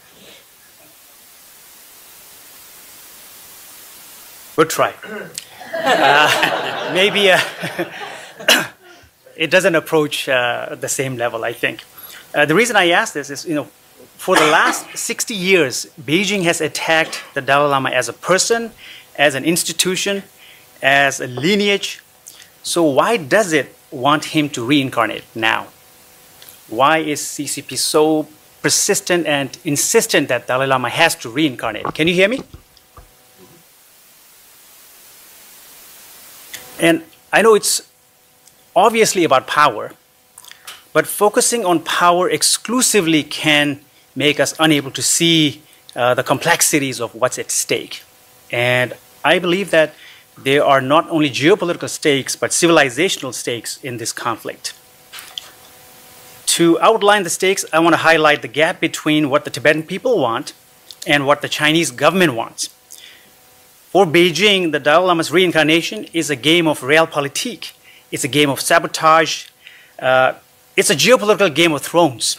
[SPEAKER 4] We'll try. Maybe it doesn't approach the same level, I think. The reason I ask this is, for the last 60 years, Beijing has attacked the Dalai Lama as a person, as an institution, as a lineage. So why does it want him to reincarnate now? Why is CCP so persistent and insistent that Dalai Lama has to reincarnate? Can you hear me? And I know it's obviously about power, but focusing on power exclusively can make us unable to see the complexities of what's at stake. And I believe that there are not only geopolitical stakes, but civilizational stakes in this conflict. To outline the stakes, I want to highlight the gap between what the Tibetan people want and what the Chinese government wants. For Beijing, the Dalai Lama's reincarnation is a game of realpolitik. It's a game of sabotage. It's a geopolitical game of thrones.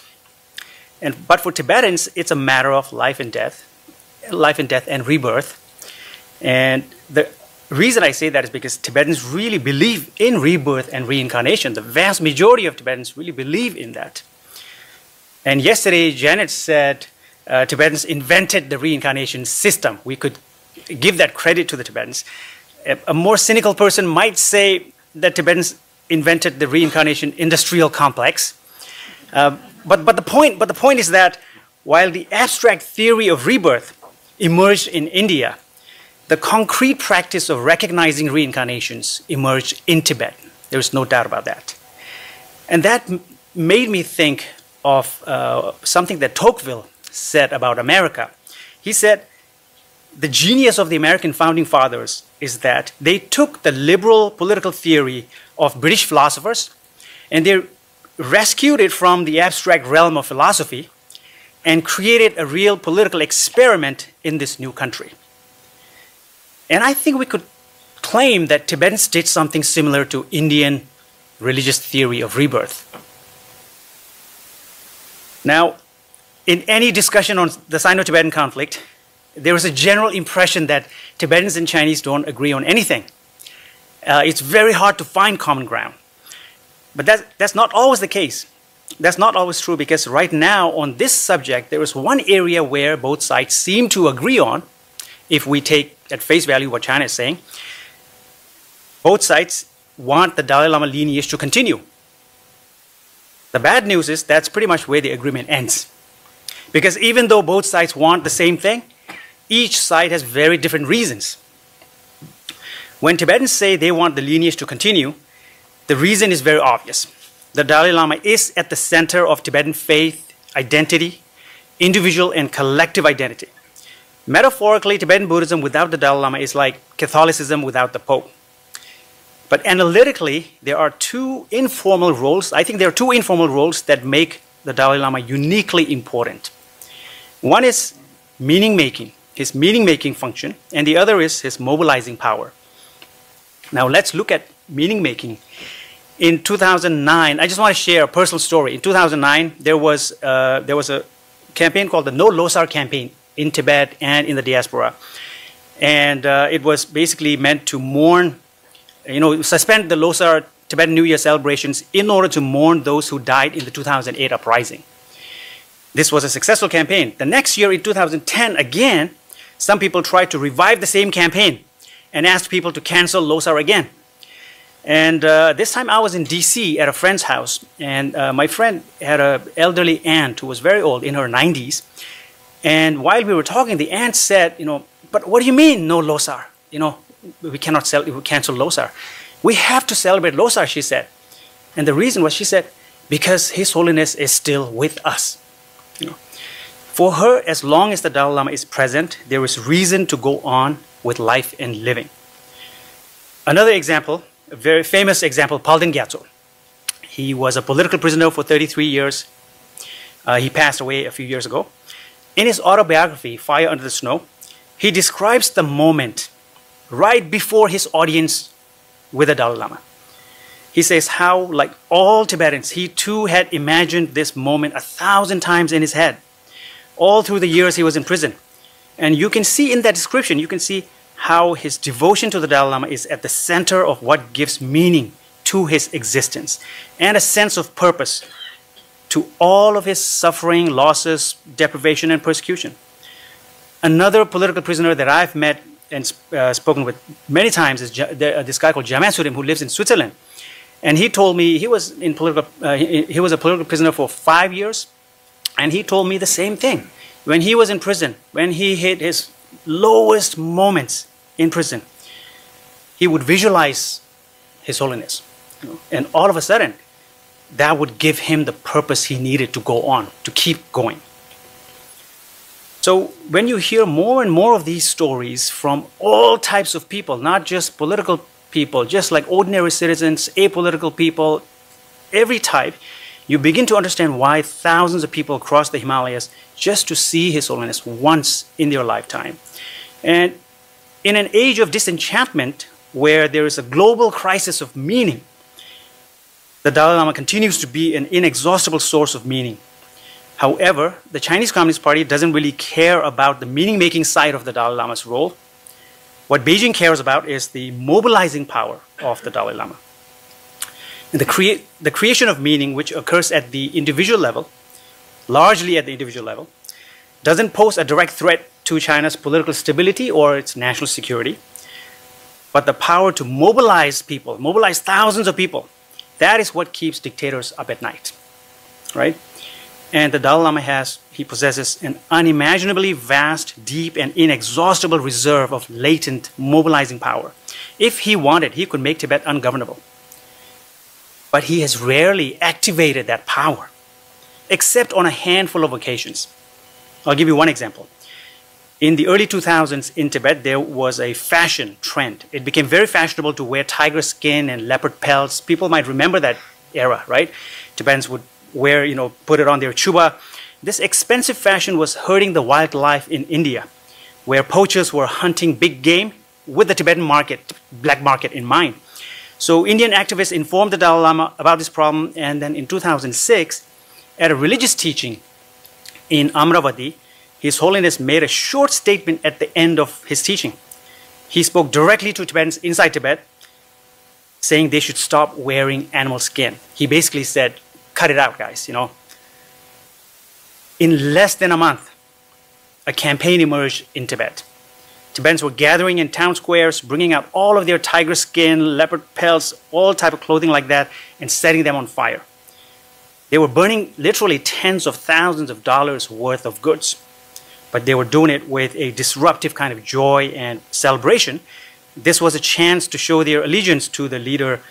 [SPEAKER 4] But for Tibetans, it's a matter of life and death and rebirth. And the reason I say that is because Tibetans really believe in rebirth and reincarnation. The vast majority of Tibetans really believe in that. And yesterday, Janet said Tibetans invented the reincarnation system. We could give that credit to the Tibetans. A more cynical person might say that Tibetans invented the reincarnation industrial complex. But the point is that while the abstract theory of rebirth emerged in India, the concrete practice of recognizing reincarnations emerged in Tibet. There is no doubt about that. And that made me think of something that Tocqueville said about America. He said, the genius of the American founding fathers is that they took the liberal political theory of British philosophers and they rescued it from the abstract realm of philosophy and created a real political experiment in this new country. And I think we could claim that Tibetans did something similar to Indian religious theory of rebirth. Now, in any discussion on the Sino-Tibetan conflict, there is a general impression that Tibetans and Chinese don't agree on anything. It's very hard to find common ground. But that's not always the case. That's not always true because right now on this subject, there is one area where both sides seem to agree on, if we take at face value what China is saying. Both sides want the Dalai Lama lineage to continue. The bad news is that's pretty much where the agreement ends. Because even though both sides want the same thing, each side has very different reasons. When Tibetans say they want the lineage to continue, the reason is very obvious. The Dalai Lama is at the center of Tibetan faith, identity, individual and collective identity. Metaphorically, Tibetan Buddhism without the Dalai Lama is like Catholicism without the Pope. But analytically, there are two informal roles. I think there are two informal roles that make the Dalai Lama uniquely important. One is meaning-making, his meaning-making function, and the other is his mobilizing power. Now let's look at meaning-making. In 2009, I just want to share a personal story. In 2009, there was a campaign called the No Losar campaign in Tibet and in the diaspora. And it was basically meant to mourn, suspend the Losar Tibetan New Year celebrations in order to mourn those who died in the 2008 uprising. This was a successful campaign. The next year, in 2010, again, some people tried to revive the same campaign and asked people to cancel Losar again. And this time I was in DC at a friend's house, and my friend had an elderly aunt who was very old, in her 90s. And while we were talking, the aunt said, but what do you mean no Losar? We cannot cancel Losar. We have to celebrate Losar, she said. And the reason was, she said, because His Holiness is still with us. For her, as long as the Dalai Lama is present, there is reason to go on with life and living. Another example, a very famous example, Palden Gyatso. He was a political prisoner for 33 years. He passed away a few years ago. In his autobiography, Fire Under the Snow, he describes the moment right before his audience with the Dalai Lama. He says how, like all Tibetans, he too had imagined this moment 1,000 times in his head, all through the years he was in prison. And you can see in that description, you can see how his devotion to the Dalai Lama is at the center of what gives meaning to his existence and a sense of purpose to all of his suffering, losses, deprivation, and persecution. Another political prisoner that I've met and spoken with many times is this guy called Jaman Surim, who lives in Switzerland. And he told me he was a political prisoner for 5 years, and he told me the same thing. When he was in prison, when he hit his lowest moments in prison, he would visualize His Holiness. And all of a sudden, that would give him the purpose he needed to go on, to keep going. So when you hear more and more of these stories from all types of people, not just political people, just like ordinary citizens, apolitical people, every type, you begin to understand why thousands of people cross the Himalayas just to see His Holiness once in their lifetime. And in an age of disenchantment, where there is a global crisis of meaning, the Dalai Lama continues to be an inexhaustible source of meaning. However, the Chinese Communist Party doesn't really care about the meaning-making side of the Dalai Lama's role. What Beijing cares about is the mobilizing power of the Dalai Lama. And the creation of meaning, which occurs at the individual level, largely at the individual level, doesn't pose a direct threat to China's political stability or its national security. But the power to mobilize people, mobilize thousands of people, that is what keeps dictators up at night, right? And the Dalai Lama possesses an unimaginably vast, deep, and inexhaustible reserve of latent mobilizing power. If he wanted, he could make Tibet ungovernable. But he has rarely activated that power, except on a handful of occasions. I'll give you one example. In the early 2000s in Tibet, there was a fashion trend. It became very fashionable to wear tiger skin and leopard pelts. People might remember that era, right? Tibetans would wear, put it on their chuba. This expensive fashion was hurting the wildlife in India, where poachers were hunting big game with the Tibetan market, black market in mind. So Indian activists informed the Dalai Lama about this problem, and then in 2006, at a religious teaching in Amravati, His Holiness made a short statement at the end of his teaching. He spoke directly to Tibetans inside Tibet, saying they should stop wearing animal skin. He basically said, cut it out, guys, In less than a month, a campaign emerged in Tibet. Tibetans were gathering in town squares, bringing out all of their tiger skin, leopard pelts, all type of clothing like that, and setting them on fire. They were burning literally tens of thousands of dollars worth of goods, but they were doing it with a disruptive kind of joy and celebration. This was a chance to show their allegiance to the leader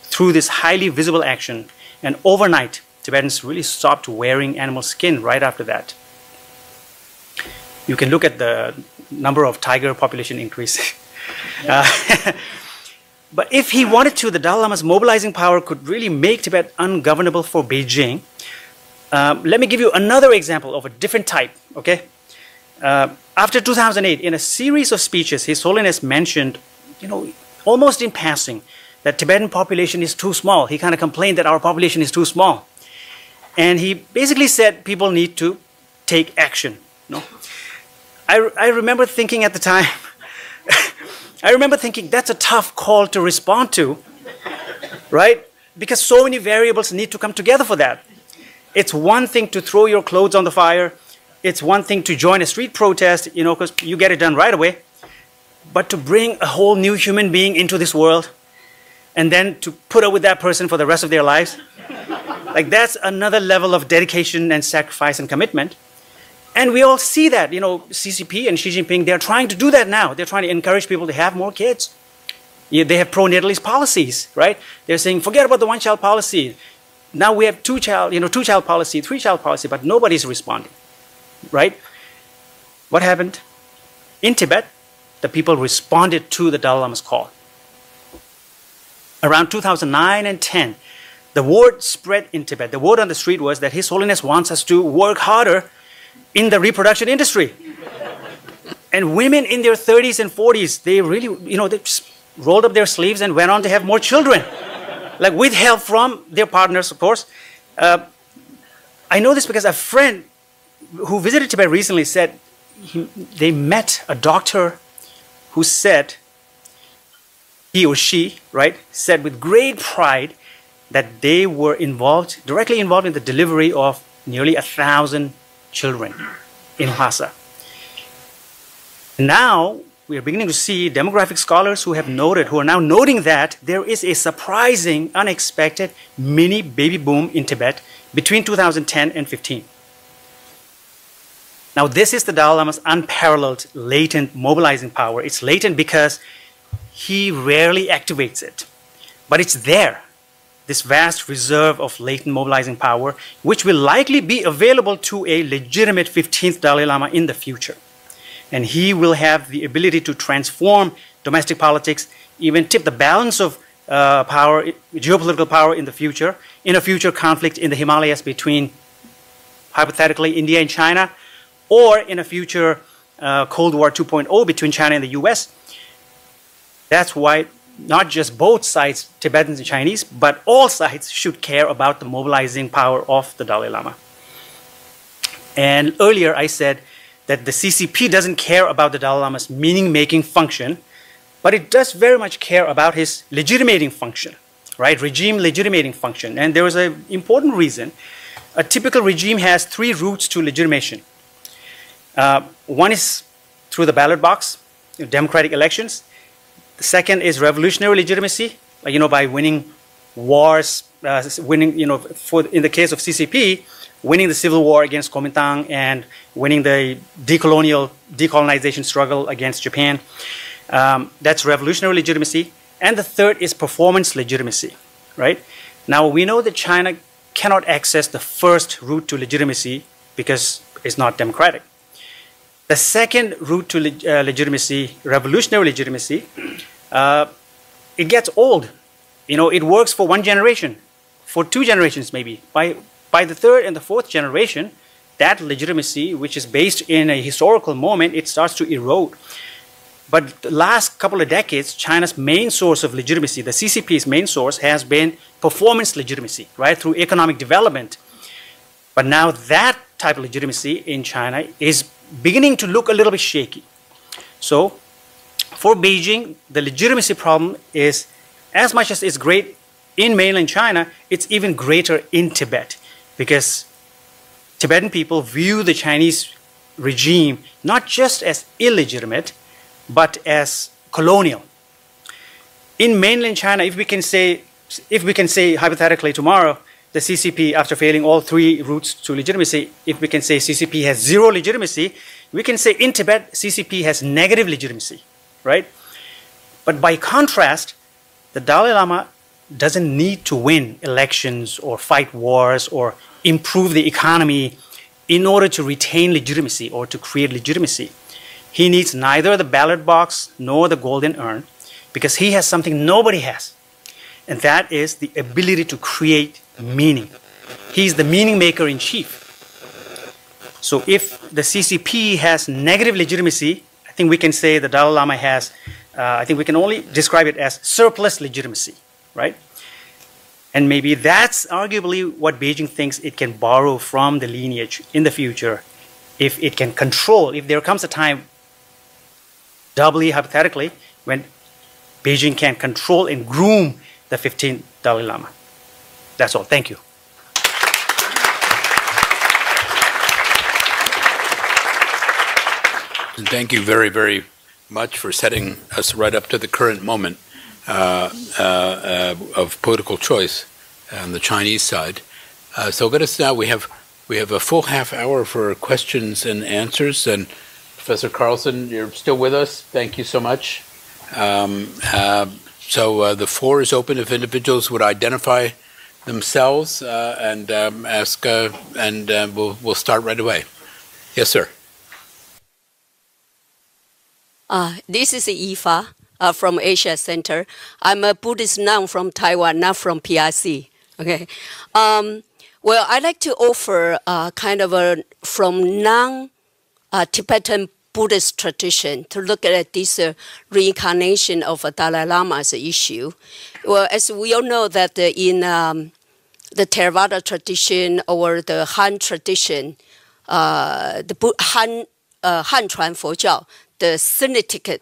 [SPEAKER 4] through this highly visible action, and overnight, Tibetans really stopped wearing animal skin right after that. You can look at the number of tiger population increase. But if he wanted to, the Dalai Lama's mobilizing power could really make Tibet ungovernable for Beijing. Let me give you another example of a different type, okay? After 2008, in a series of speeches, His Holiness mentioned, almost in passing, that Tibetan population is too small. He kind of complained that our population is too small. And he basically said people need to take action. I remember thinking at the time, that's a tough call to respond to, right? Because so many variables need to come together for that. It's one thing to throw your clothes on the fire. It's one thing to join a street protest, because you get it done right away. But to bring a whole new human being into this world and then to put up with that person for the rest of their lives, that's another level of dedication and sacrifice and commitment. And we all see that, CCP and Xi Jinping, they're trying to do that now. They're trying to encourage people to have more kids. They have pro-natalist policies, right? They're saying, forget about the one-child policy. Now we have two-child policy, three-child policy, but nobody's responding, right? What happened? In Tibet, the people responded to the Dalai Lama's call. Around 2009 and 10, the word spread in Tibet. The word on the street was that His Holiness wants us to work harder in the reproduction industry. And women in their 30s and 40s, they really, they just rolled up their sleeves and went on to have more children, like with help from their partners, of course. I know this because a friend who visited Tibet recently said they met a doctor who said, he or she, right, said with great pride that they were directly involved in the delivery of nearly 1,000 children in Lhasa. Now, we are beginning to see demographic scholars who are now noting that there is a surprising, unexpected mini baby boom in Tibet between 2010 and 15. Now, this is the Dalai Lama's unparalleled latent mobilizing power. It's latent because he rarely activates it, but it's there, this vast reserve of latent mobilizing power, which will likely be available to a legitimate 15th Dalai Lama in the future. And he will have the ability to transform domestic politics, even tip the balance of power, geopolitical power in the future, in a future conflict in the Himalayas between, hypothetically, India and China, or in a future Cold War 2.0 between China and the US. That's why not just both sides, Tibetans and Chinese, but all sides should care about the mobilizing power of the Dalai Lama. And earlier I said that the CCP doesn't care about the Dalai Lama's meaning-making function, but it does very much care about his legitimating function, right? Regime legitimating function. And there is an important reason. A typical regime has 3 routes to legitimation. One is through the ballot box, democratic elections. The second is revolutionary legitimacy, by winning wars, in the case of CCP, winning the civil war against Kuomintang and winning the decolonization struggle against Japan. That's revolutionary legitimacy. And the third is performance legitimacy, right? Now, we know that China cannot access the first route to legitimacy because it's not democratic. The second route to legitimacy, revolutionary legitimacy, it gets old. It works for 1 generation, for 2 generations maybe. By the 3rd and the 4th generation, that legitimacy, which is based in a historical moment, it starts to erode. But the last couple of decades, China's main source of legitimacy, the CCP's main source, has been performance legitimacy, right, through economic development. But now that type of legitimacy in China is beginning to look a little bit shaky. So for Beijing, the legitimacy problem is, as much as it's great in mainland China, it's even greater in Tibet, because Tibetan people view the Chinese regime not just as illegitimate, but as colonial. In mainland China, if we can say hypothetically tomorrow, the CCP, after failing all 3 routes to legitimacy, if we can say CCP has 0 legitimacy, we can say in Tibet, CCP has negative legitimacy, right? But by contrast, the Dalai Lama doesn't need to win elections or fight wars or improve the economy in order to retain legitimacy or to create legitimacy. He needs neither the ballot box nor the golden urn, because he has something nobody has, and that is the ability to create meaning. He's the meaning maker in chief. So if the CCP has negative legitimacy, I think we can say the Dalai Lama has, I think we can only describe it as surplus legitimacy, right? And maybe that's arguably what Beijing thinks it can borrow from the lineage in the future, if it can control, if there comes a time, doubly hypothetically, when Beijing can control and groom the 15th Dalai Lama. That's all. Thank you.
[SPEAKER 1] And thank you very, very much for setting us right up to the current moment of political choice on the Chinese side. So let us now, we have a full half hour for questions and answers. And Professor Carlson, you're still with us. Thank you so much. So the floor is open if individuals would identify themselves and ask, and we'll start right away. Yes, sir.
[SPEAKER 5] This is Aoife from Asia Center. I'm a Buddhist nun from Taiwan, not from PRC. Okay. Well, I'd like to offer kind of a from non-Tibetan Buddhist tradition to look at this reincarnation of a Dalai Lama's issue. Well, as we all know that in the Theravada tradition or the Han tradition, the Han Chuan佛教, the Sinitic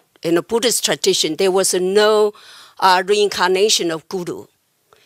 [SPEAKER 5] Buddhist tradition, there was no reincarnation of Guru.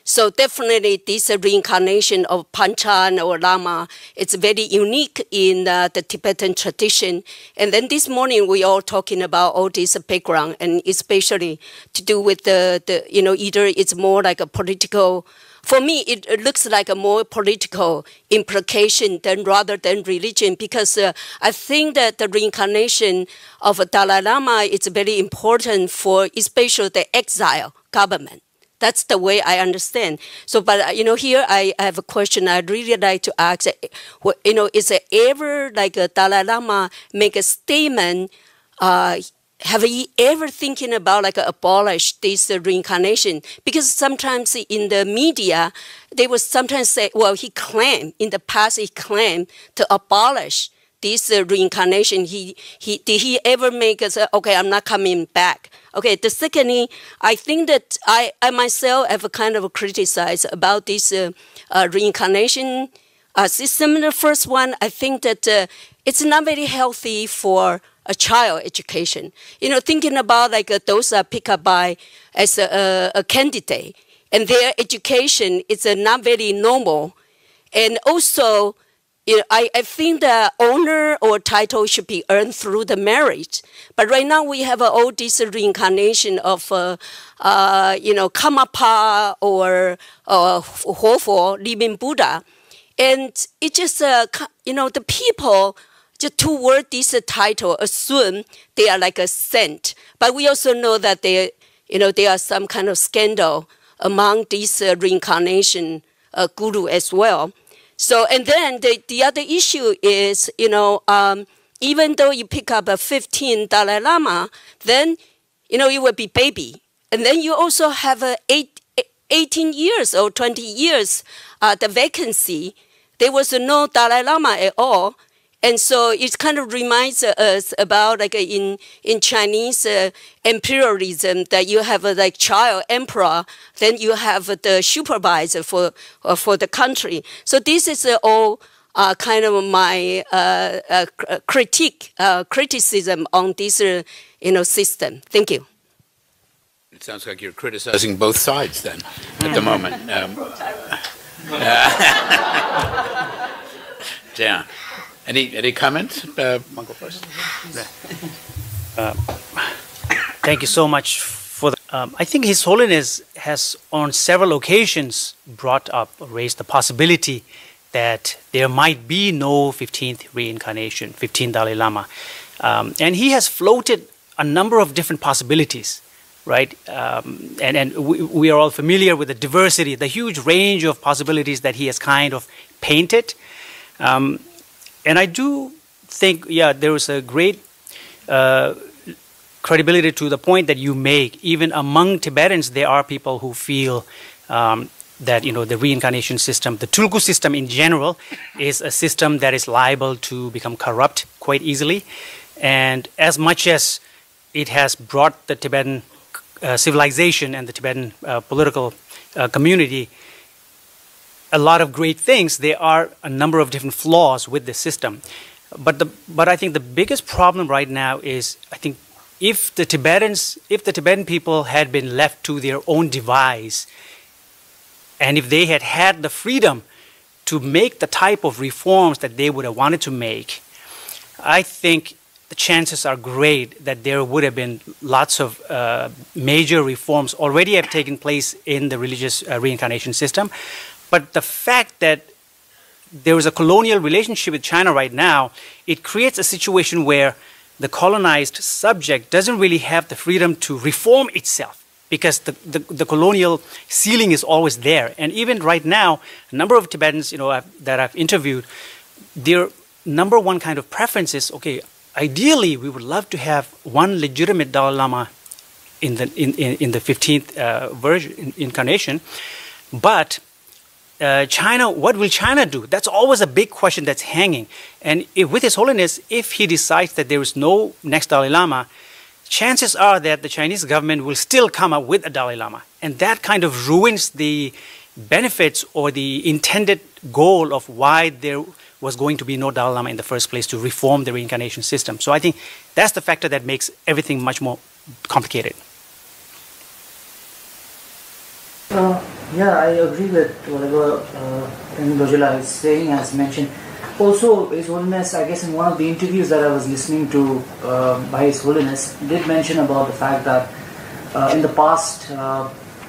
[SPEAKER 5] So definitely this reincarnation of Panchan or Lama, it's very unique in the Tibetan tradition. And then this morning we all talking about all this background, and especially to do with either it's more like a political, for me it looks like a more political implication rather than religion, because I think that the reincarnation of a Dalai Lama is very important for especially the exile government. That's the way I understand. So, but here I have a question I'd really like to ask. Is it ever like a Dalai Lama make a statement? Have you ever thinking about like abolish this reincarnation? Because sometimes in the media, they will sometimes say, well, he claimed in the past he claimed to abolish this reincarnation. Did he ever make us say, okay, I'm not coming back? Okay, the secondly, I think that I myself have a kind of criticized about this reincarnation system. The first one, I think that it's not very healthy for a child education. Thinking about like those are picked up by as a candidate, and their education is not very normal. And also, I think the honor or title should be earned through the marriage. But right now we have all this reincarnation of, Karmapa or Hofo, living Buddha. And it just, the people just toward this title assume they are like a saint. But we also know that there are some kind of scandal among these reincarnation guru as well. So, and then the other issue is, even though you pick up a 15 Dalai Lama, then, it will be baby. And then you also have 18 years or 20 years, the vacancy. There was no Dalai Lama at all. And so it kind of reminds us about like in Chinese imperialism that you have a like child emperor, then you have the supervisor for the country. So this is all kind of my criticism on this system. Thank you.
[SPEAKER 1] It sounds like you're criticizing both sides then at the moment. Yeah. Any comments? I'll go first.
[SPEAKER 4] Thank you so much for the. I think His Holiness has on several occasions raised the possibility that there might be no 15th reincarnation, 15th Dalai Lama. And he has floated a number of different possibilities, right? And we are all familiar with the diversity, the huge range of possibilities that he has kind of painted. And I do think, there is a great credibility to the point that you make. Even among Tibetans, there are people who feel that, the reincarnation system, the Tulku system in general, is a system that is liable to become corrupt quite easily. And as much as it has brought the Tibetan civilization and the Tibetan political community a lot of great things, there are a number of different flaws with the system. But I think the biggest problem right now is, I think, if the Tibetan people had been left to their own device, and if they had had the freedom to make the type of reforms that they would have wanted to make, I think the chances are great that there would have been lots of major reforms already have taken place in the religious reincarnation system. But the fact that there is a colonial relationship with China right now, it creates a situation where the colonized subject doesn't really have the freedom to reform itself, because the colonial ceiling is always there. And even right now, a number of Tibetans that I've interviewed, their number one kind of preference is, okay, ideally we would love to have one legitimate Dalai Lama in the 15th incarnation, but China, what will China do? That's always a big question that's hanging. And with His Holiness, if he decides that there is no next Dalai Lama, chances are that the Chinese government will still come up with a Dalai Lama. And that kind of ruins the benefits or the intended goal of why there was going to be no Dalai Lama in the first place, to reform the reincarnation system. So I think that's the factor that makes everything much more complicated.
[SPEAKER 2] Yeah, I agree with whatever Dojala is saying, as mentioned. Also, His Holiness, I guess in one of the interviews that I was listening to by His Holiness, did mention about the fact that in the past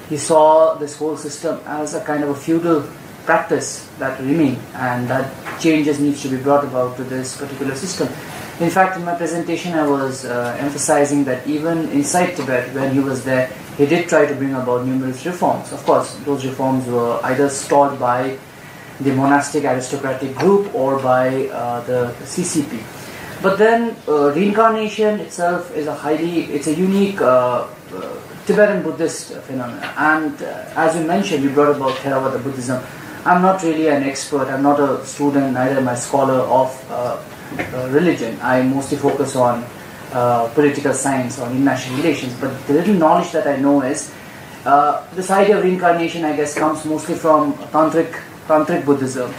[SPEAKER 2] he saw this whole system as a kind of a feudal practice that remained, and that changes needs to be brought about to this particular system. In fact, in my presentation I was emphasizing that even inside Tibet, when he was there, he did try to bring about numerous reforms. Of course, those reforms were either stalled by the monastic aristocratic group or by the CCP. But then reincarnation itself is it's a unique Tibetan Buddhist phenomenon. And as you mentioned, you brought about Theravada Buddhism. I'm not really an expert, I'm not a student, neither am I a scholar of religion. I mostly focus on political science, on international relations. But the little knowledge that I know is this idea of reincarnation, I guess, comes mostly from Tantric Buddhism,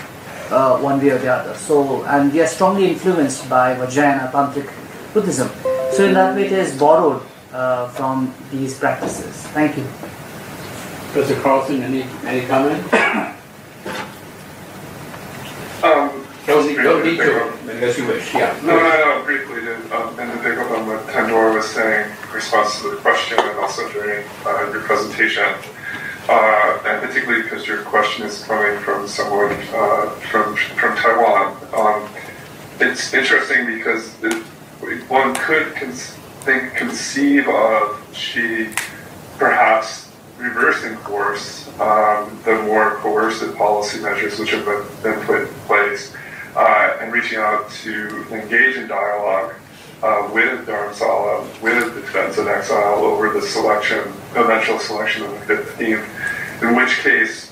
[SPEAKER 2] one way or the other. So, and we are strongly influenced by Vajrayana Tantric Buddhism. So in that way it is borrowed from these practices. Thank you.
[SPEAKER 1] Professor Carlson, any comment? Don't need to, unless you wish. Yeah.
[SPEAKER 3] No, briefly, and to pick up on what Tandor was saying in response to the question and also during your presentation, and particularly because your question is coming from someone from Taiwan. It's interesting because one could conceive of she perhaps reversing course the more coercive policy measures which have been put in place, and reaching out to engage in dialogue with Dharamsala, with the Tibetans in exile over the eventual selection of the 15th, in which case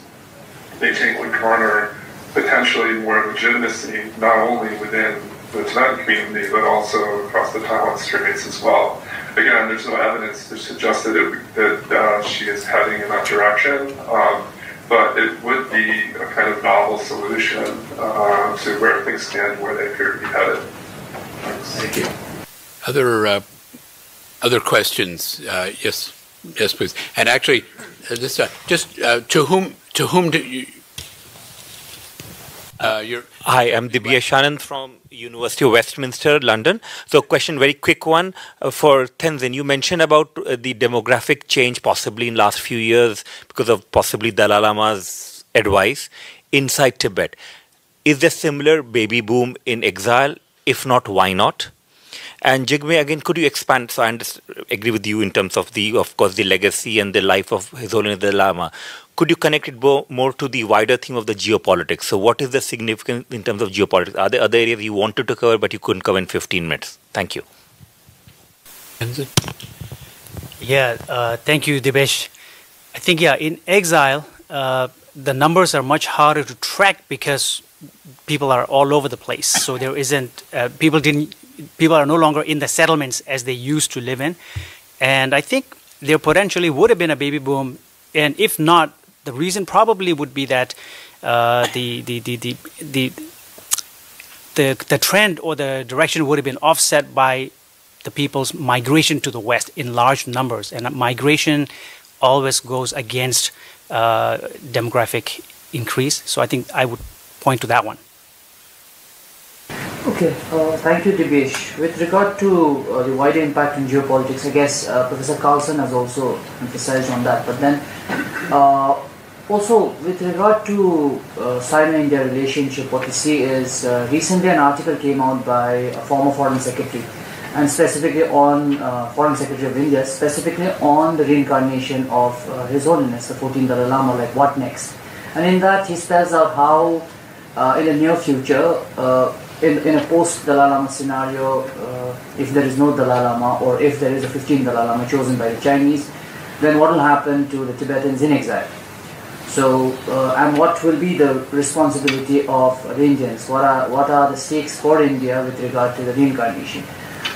[SPEAKER 3] they think would garner potentially more legitimacy, not only within the Tibetan community, but also across the Taiwan Straits as well. Again, there's no evidence to suggest that she is heading in that direction, but it would be a kind of novel solution to where things stand, where they appear to be headed.
[SPEAKER 1] Thank you. Other questions? Yes, please. And actually, to whom do you?
[SPEAKER 6] Hi, I'm Dibyesh Anand from University of Westminster, London. So question, very quick one for Tenzin. You mentioned about the demographic change possibly in last few years because of possibly Dalai Lama's advice inside Tibet. Is there similar baby boom in exile? If not, why not? And Jigme, again, could you expand? So I agree with you in terms of of course, the legacy and the life of His Holiness the Lama. Could you connect it more to the wider theme of the geopolitics? So what is the significance in terms of geopolitics? Are there other areas you wanted to cover but you couldn't cover in 15 minutes? Thank you.
[SPEAKER 4] Yeah, thank you, Dibesh. I think, in exile, the numbers are much harder to track because people are all over the place. So there isn't, people are no longer in the settlements as they used to live in. And I think there potentially would have been a baby boom. And if not, the reason probably would be that the trend or the direction would have been offset by the people's migration to the West in large numbers. And migration always goes against demographic increase. So I think I would point to that one.
[SPEAKER 2] Okay, thank you, Dibesh. With regard to the wider impact in geopolitics, I guess Professor Carlson has also emphasized on that. But then also with regard to Sino-India relationship, what we see is recently an article came out by a former Foreign Secretary, and specifically on Foreign Secretary of India, specifically on the reincarnation of His Holiness, the 14th Dalai Lama, like what next. And in that he spells out how in the near future, in a post-Dalai Lama scenario, if there is no Dalai Lama or if there is a 15th Dalai Lama chosen by the Chinese, then what will happen to the Tibetans in exile? So, and what will be the responsibility of the Indians? What are the stakes for India with regard to the reincarnation?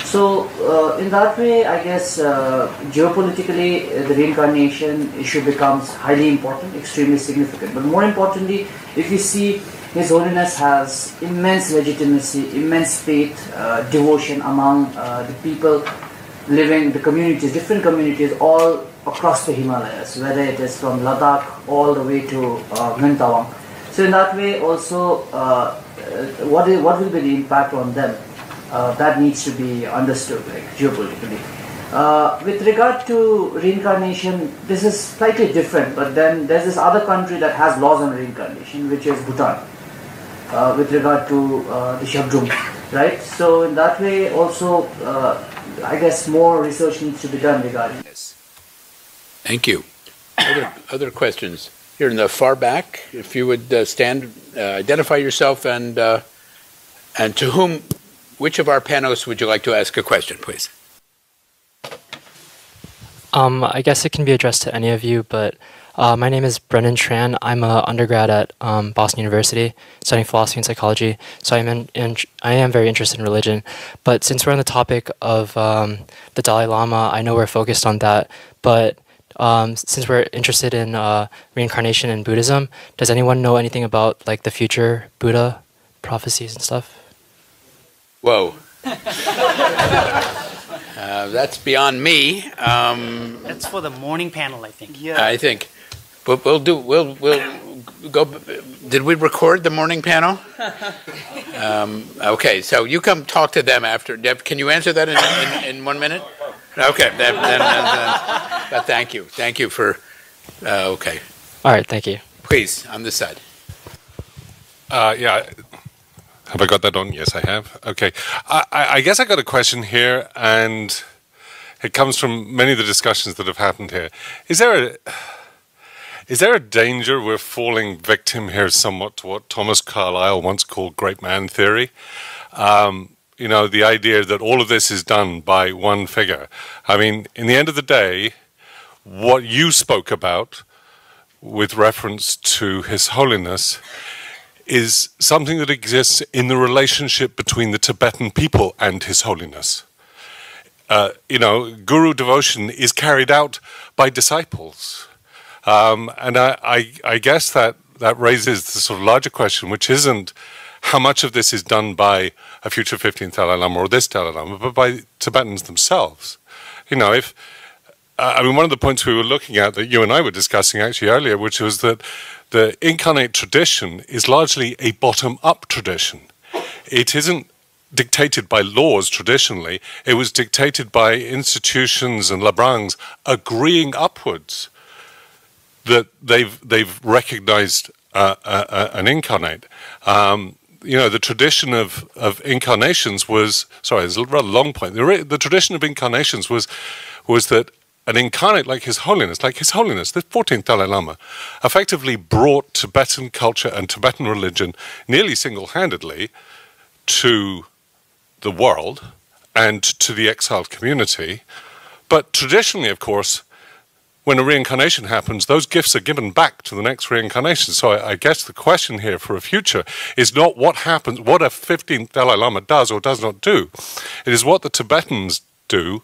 [SPEAKER 2] So, in that way, I guess geopolitically, the reincarnation issue becomes highly important, extremely significant. But more importantly, if you see, His Holiness has immense legitimacy, immense faith, devotion among the people living, the communities, different communities all across the Himalayas, whether it is from Ladakh all the way to Mentawang. So in that way also, what will be the impact on them? That needs to be understood, like geopolitically. With regard to reincarnation, this is slightly different, but then there's this other country that has laws on reincarnation, which is Bhutan, with regard to the Shabdrum, right? So in that way also, I guess more research needs to be done regarding this.
[SPEAKER 1] Thank you. Other questions? Here in the far back, if you would stand, identify yourself, and to whom, which of our panelists would you like to ask a question, please?
[SPEAKER 7] I guess it can be addressed to any of you, but my name is Brendan Tran. I'm an undergrad at Boston University, studying philosophy and psychology. So I am very interested in religion. But since we're on the topic of the Dalai Lama, I know we're focused on that. But since we're interested in reincarnation in Buddhism, does anyone know anything about like the future Buddha prophecies and stuff?
[SPEAKER 1] Whoa. That's beyond me.
[SPEAKER 4] That's for the morning panel, I think.
[SPEAKER 2] Yeah.
[SPEAKER 1] I think. But we'll go. Did we record the morning panel? Okay, so you come talk to them after. Deb, can you answer that in 1 minute? Okay. But thank you. Thank you for. Okay.
[SPEAKER 7] All right. Thank you.
[SPEAKER 1] Please, on this side.
[SPEAKER 8] Yeah. Have I got that on? Yes, I have. Okay. I guess I got a question here, and it comes from many of the discussions that have happened here. Is there a danger we're falling victim here somewhat to what Thomas Carlyle once called great man theory? You know, the idea that all of this is done by one figure. I mean, in the end of the day, what you spoke about with reference to His Holiness is something that exists in the relationship between the Tibetan people and His Holiness. You know, guru devotion is carried out by disciples. And I guess that raises the sort of larger question, which isn't how much of this is done by a future 15th Dalai Lama or this Dalai Lama, but by Tibetans themselves. You know, I mean, one of the points we were looking at that you and I were discussing actually earlier, which was that the incarnate tradition is largely a bottom-up tradition. It isn't dictated by laws traditionally. It was dictated by institutions and labrangs agreeing upwards that they've recognized an incarnate. You know, the tradition of incarnations was, sorry, it's a rather long point. The tradition of incarnations was that an incarnate like His Holiness, the 14th Dalai Lama, effectively brought Tibetan culture and Tibetan religion nearly single-handedly to the world and to the exiled community. But traditionally, of course, when a reincarnation happens, those gifts are given back to the next reincarnation. So I guess the question here for a future is not what happens, what a 15th Dalai Lama does or does not do. It is what the Tibetans do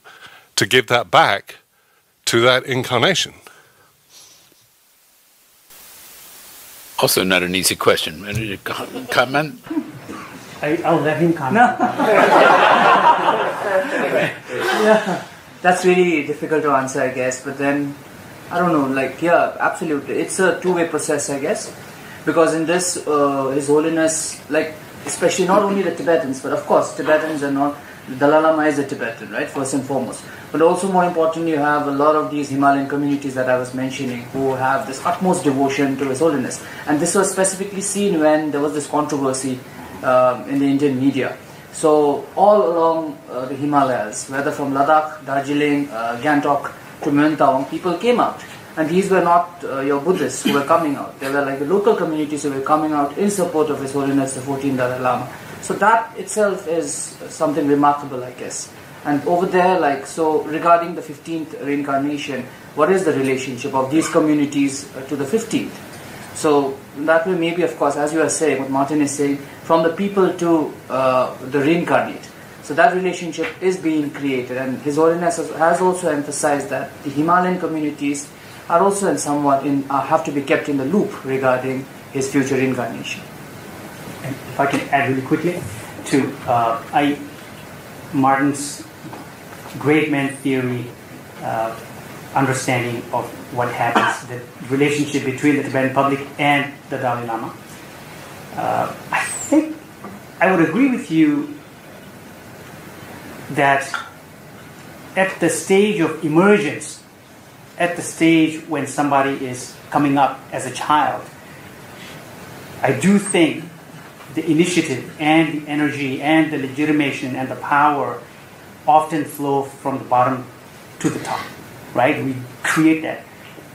[SPEAKER 8] to give that back to that incarnation.
[SPEAKER 1] Also not an easy question. Any comment?
[SPEAKER 4] I'll let him comment.
[SPEAKER 2] Yeah, that's really difficult to answer, I guess. But then, I don't know, like, yeah, absolutely. It's a two-way process, I guess. Because in this, His Holiness, like, especially not only the Tibetans, but of course, Tibetans are not, the Dalai Lama is a Tibetan, right, first and foremost. But also, more importantly, you have a lot of these Himalayan communities that I was mentioning who have this utmost devotion to His Holiness. And this was specifically seen when there was this controversy in the Indian media. So, all along the Himalayas, whether from Ladakh, Darjeeling, Gangtok to Mentawang, people came out. And these were not your Buddhists who were coming out. They were like the local communities who were coming out in support of His Holiness, the 14th Dalai Lama. So that itself is something remarkable, I guess. And over there, like, so regarding the 15th reincarnation, what is the relationship of these communities to the 15th? So that way, maybe, of course, as you are saying, what Martin is saying, from the people to the reincarnate. So that relationship is being created, and His Holiness has also emphasized that the Himalayan communities are also have to be kept in the loop regarding his future reincarnation.
[SPEAKER 4] And if I can add really quickly to Martin's great man theory understanding of what happens, the relationship between the Tibetan public and the Dalai Lama. I think I would agree with you that at the stage of emergence, at the stage when somebody is coming up as a child, I do think the initiative and the energy and the legitimation and the power often flow from the bottom to the top, right? We create that.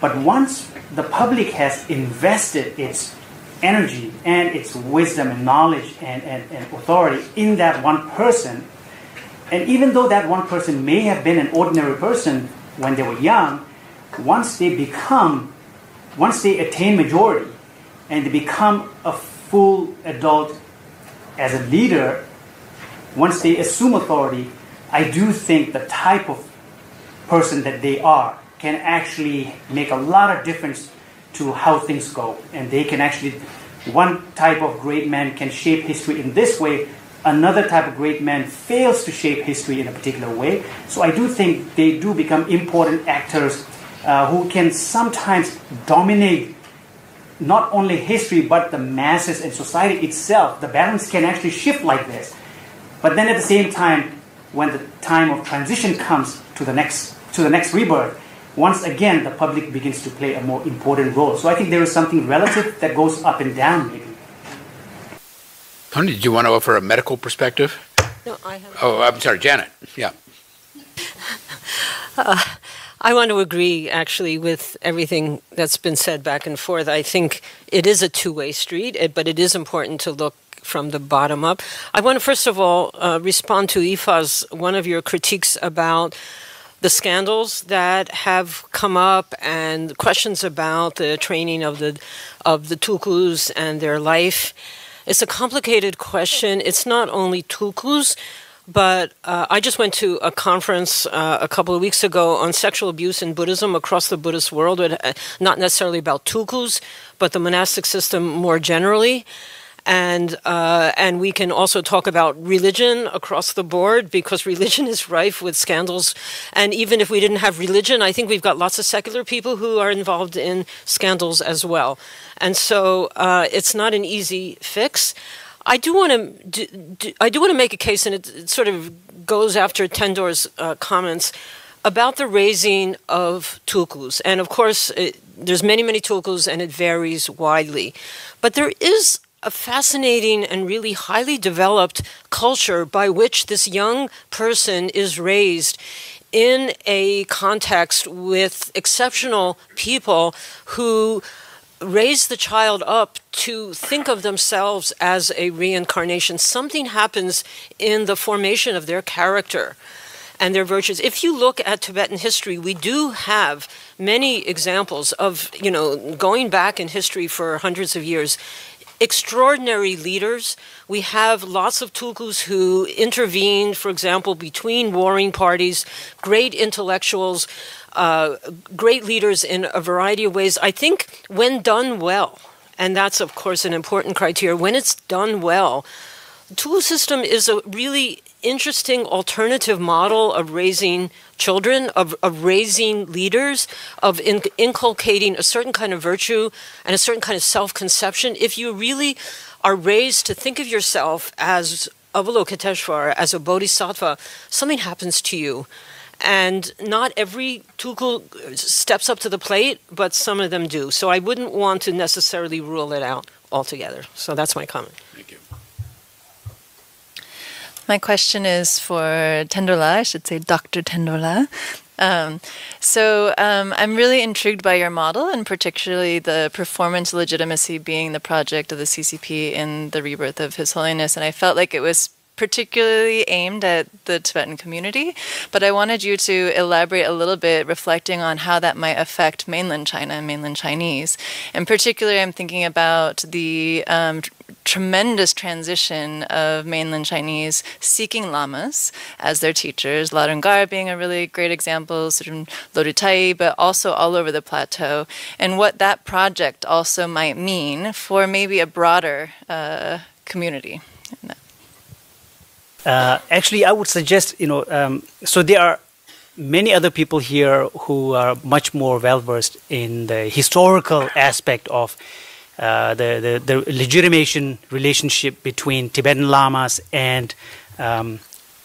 [SPEAKER 4] But once the public has invested its energy and its wisdom and knowledge and authority in that one person, and even though that one person may have been an ordinary person when they were young, once they attain majority and they become a full adult as a leader, once they assume authority, I do think the type of person that they are can actually make a lot of difference to how things go. And they can actually, one type of great man can shape history in this way, another type of great man fails to shape history in a particular way. So I do think they do become important actors who can sometimes dominate not only history but the masses and society itself. The balance can actually shift like this. But then at the same time, when the time of transition comes to the next rebirth, once again the public begins to play a more important role. So I think there is something relative that goes up and down maybe.
[SPEAKER 1] Tony, did you want to offer a medical perspective?
[SPEAKER 9] No, I have.
[SPEAKER 1] Oh, I'm sorry, Janet. Yeah.
[SPEAKER 9] I want to agree, actually, with everything that's been said back and forth. I think it is a two-way street, but it is important to look from the bottom up. I want to, first of all, respond to Aoife's, one of your critiques about the scandals that have come up and questions about the training of the tulkus and their life. It's a complicated question. It's not only tulkus, but I just went to a conference a couple of weeks ago on sexual abuse in Buddhism across the Buddhist world, not necessarily about tulkus, but the monastic system more generally. And we can also talk about religion across the board, because religion is rife with scandals. And even if we didn't have religion, I think we've got lots of secular people who are involved in scandals as well. And so it's not an easy fix. I do want to make a case, and it sort of goes after Tendor's comments about the raising of tulkus. And of course, there's many, many tulkus, and it varies widely. But there is a fascinating and really highly developed culture by which this young person is raised in a context with exceptional people who raise the child up to think of themselves as a reincarnation. Something happens in the formation of their character and their virtues. If you look at Tibetan history, we do have many examples of, going back in history for hundreds of years, extraordinary leaders. We have lots of tulkus who intervened, for example, between warring parties, great intellectuals, great leaders in a variety of ways. I think when done well, and that's, of course, an important criteria, when it's done well, the tulku system is a really interesting alternative model of raising children, of raising leaders, of inculcating a certain kind of virtue and a certain kind of self-conception. If you really are raised to think of yourself as Avalokiteshvara, as a bodhisattva, something happens to you. And not every tulku steps up to the plate, but some of them do. So I wouldn't want to necessarily rule it out altogether. So that's my comment.
[SPEAKER 1] Thank you.
[SPEAKER 10] My question is for Tendola, I should say Dr. Tendola. I'm really intrigued by your model, and particularly the performance legitimacy being the project of the CCP in the rebirth of His Holiness. And I felt like it was particularly aimed at the Tibetan community, but I wanted you to elaborate a little bit, reflecting on how that might affect mainland China and mainland Chinese. In particular, I'm thinking about the tremendous transition of mainland Chinese seeking lamas as their teachers, Larungar being a really great example, Lodutai, but also all over the plateau, and what that project also might mean for maybe a broader community.
[SPEAKER 4] Actually, I would suggest, so there are many other people here who are much more well-versed in the historical aspect of the legitimation relationship between Tibetan lamas and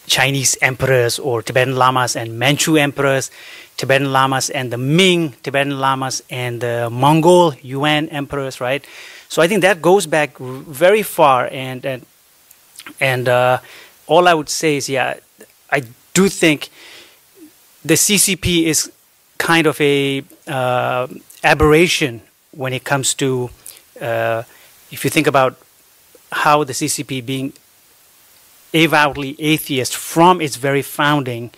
[SPEAKER 4] Chinese emperors, or Tibetan lamas and Manchu emperors, Tibetan lamas and the Ming, Tibetan lamas and the Mongol Yuan emperors, right? So I think that goes back very far, and all I would say is, yeah, I do think the CCP is kind of a aberration when it comes to, if you think about how the CCP being avowedly atheist from its very founding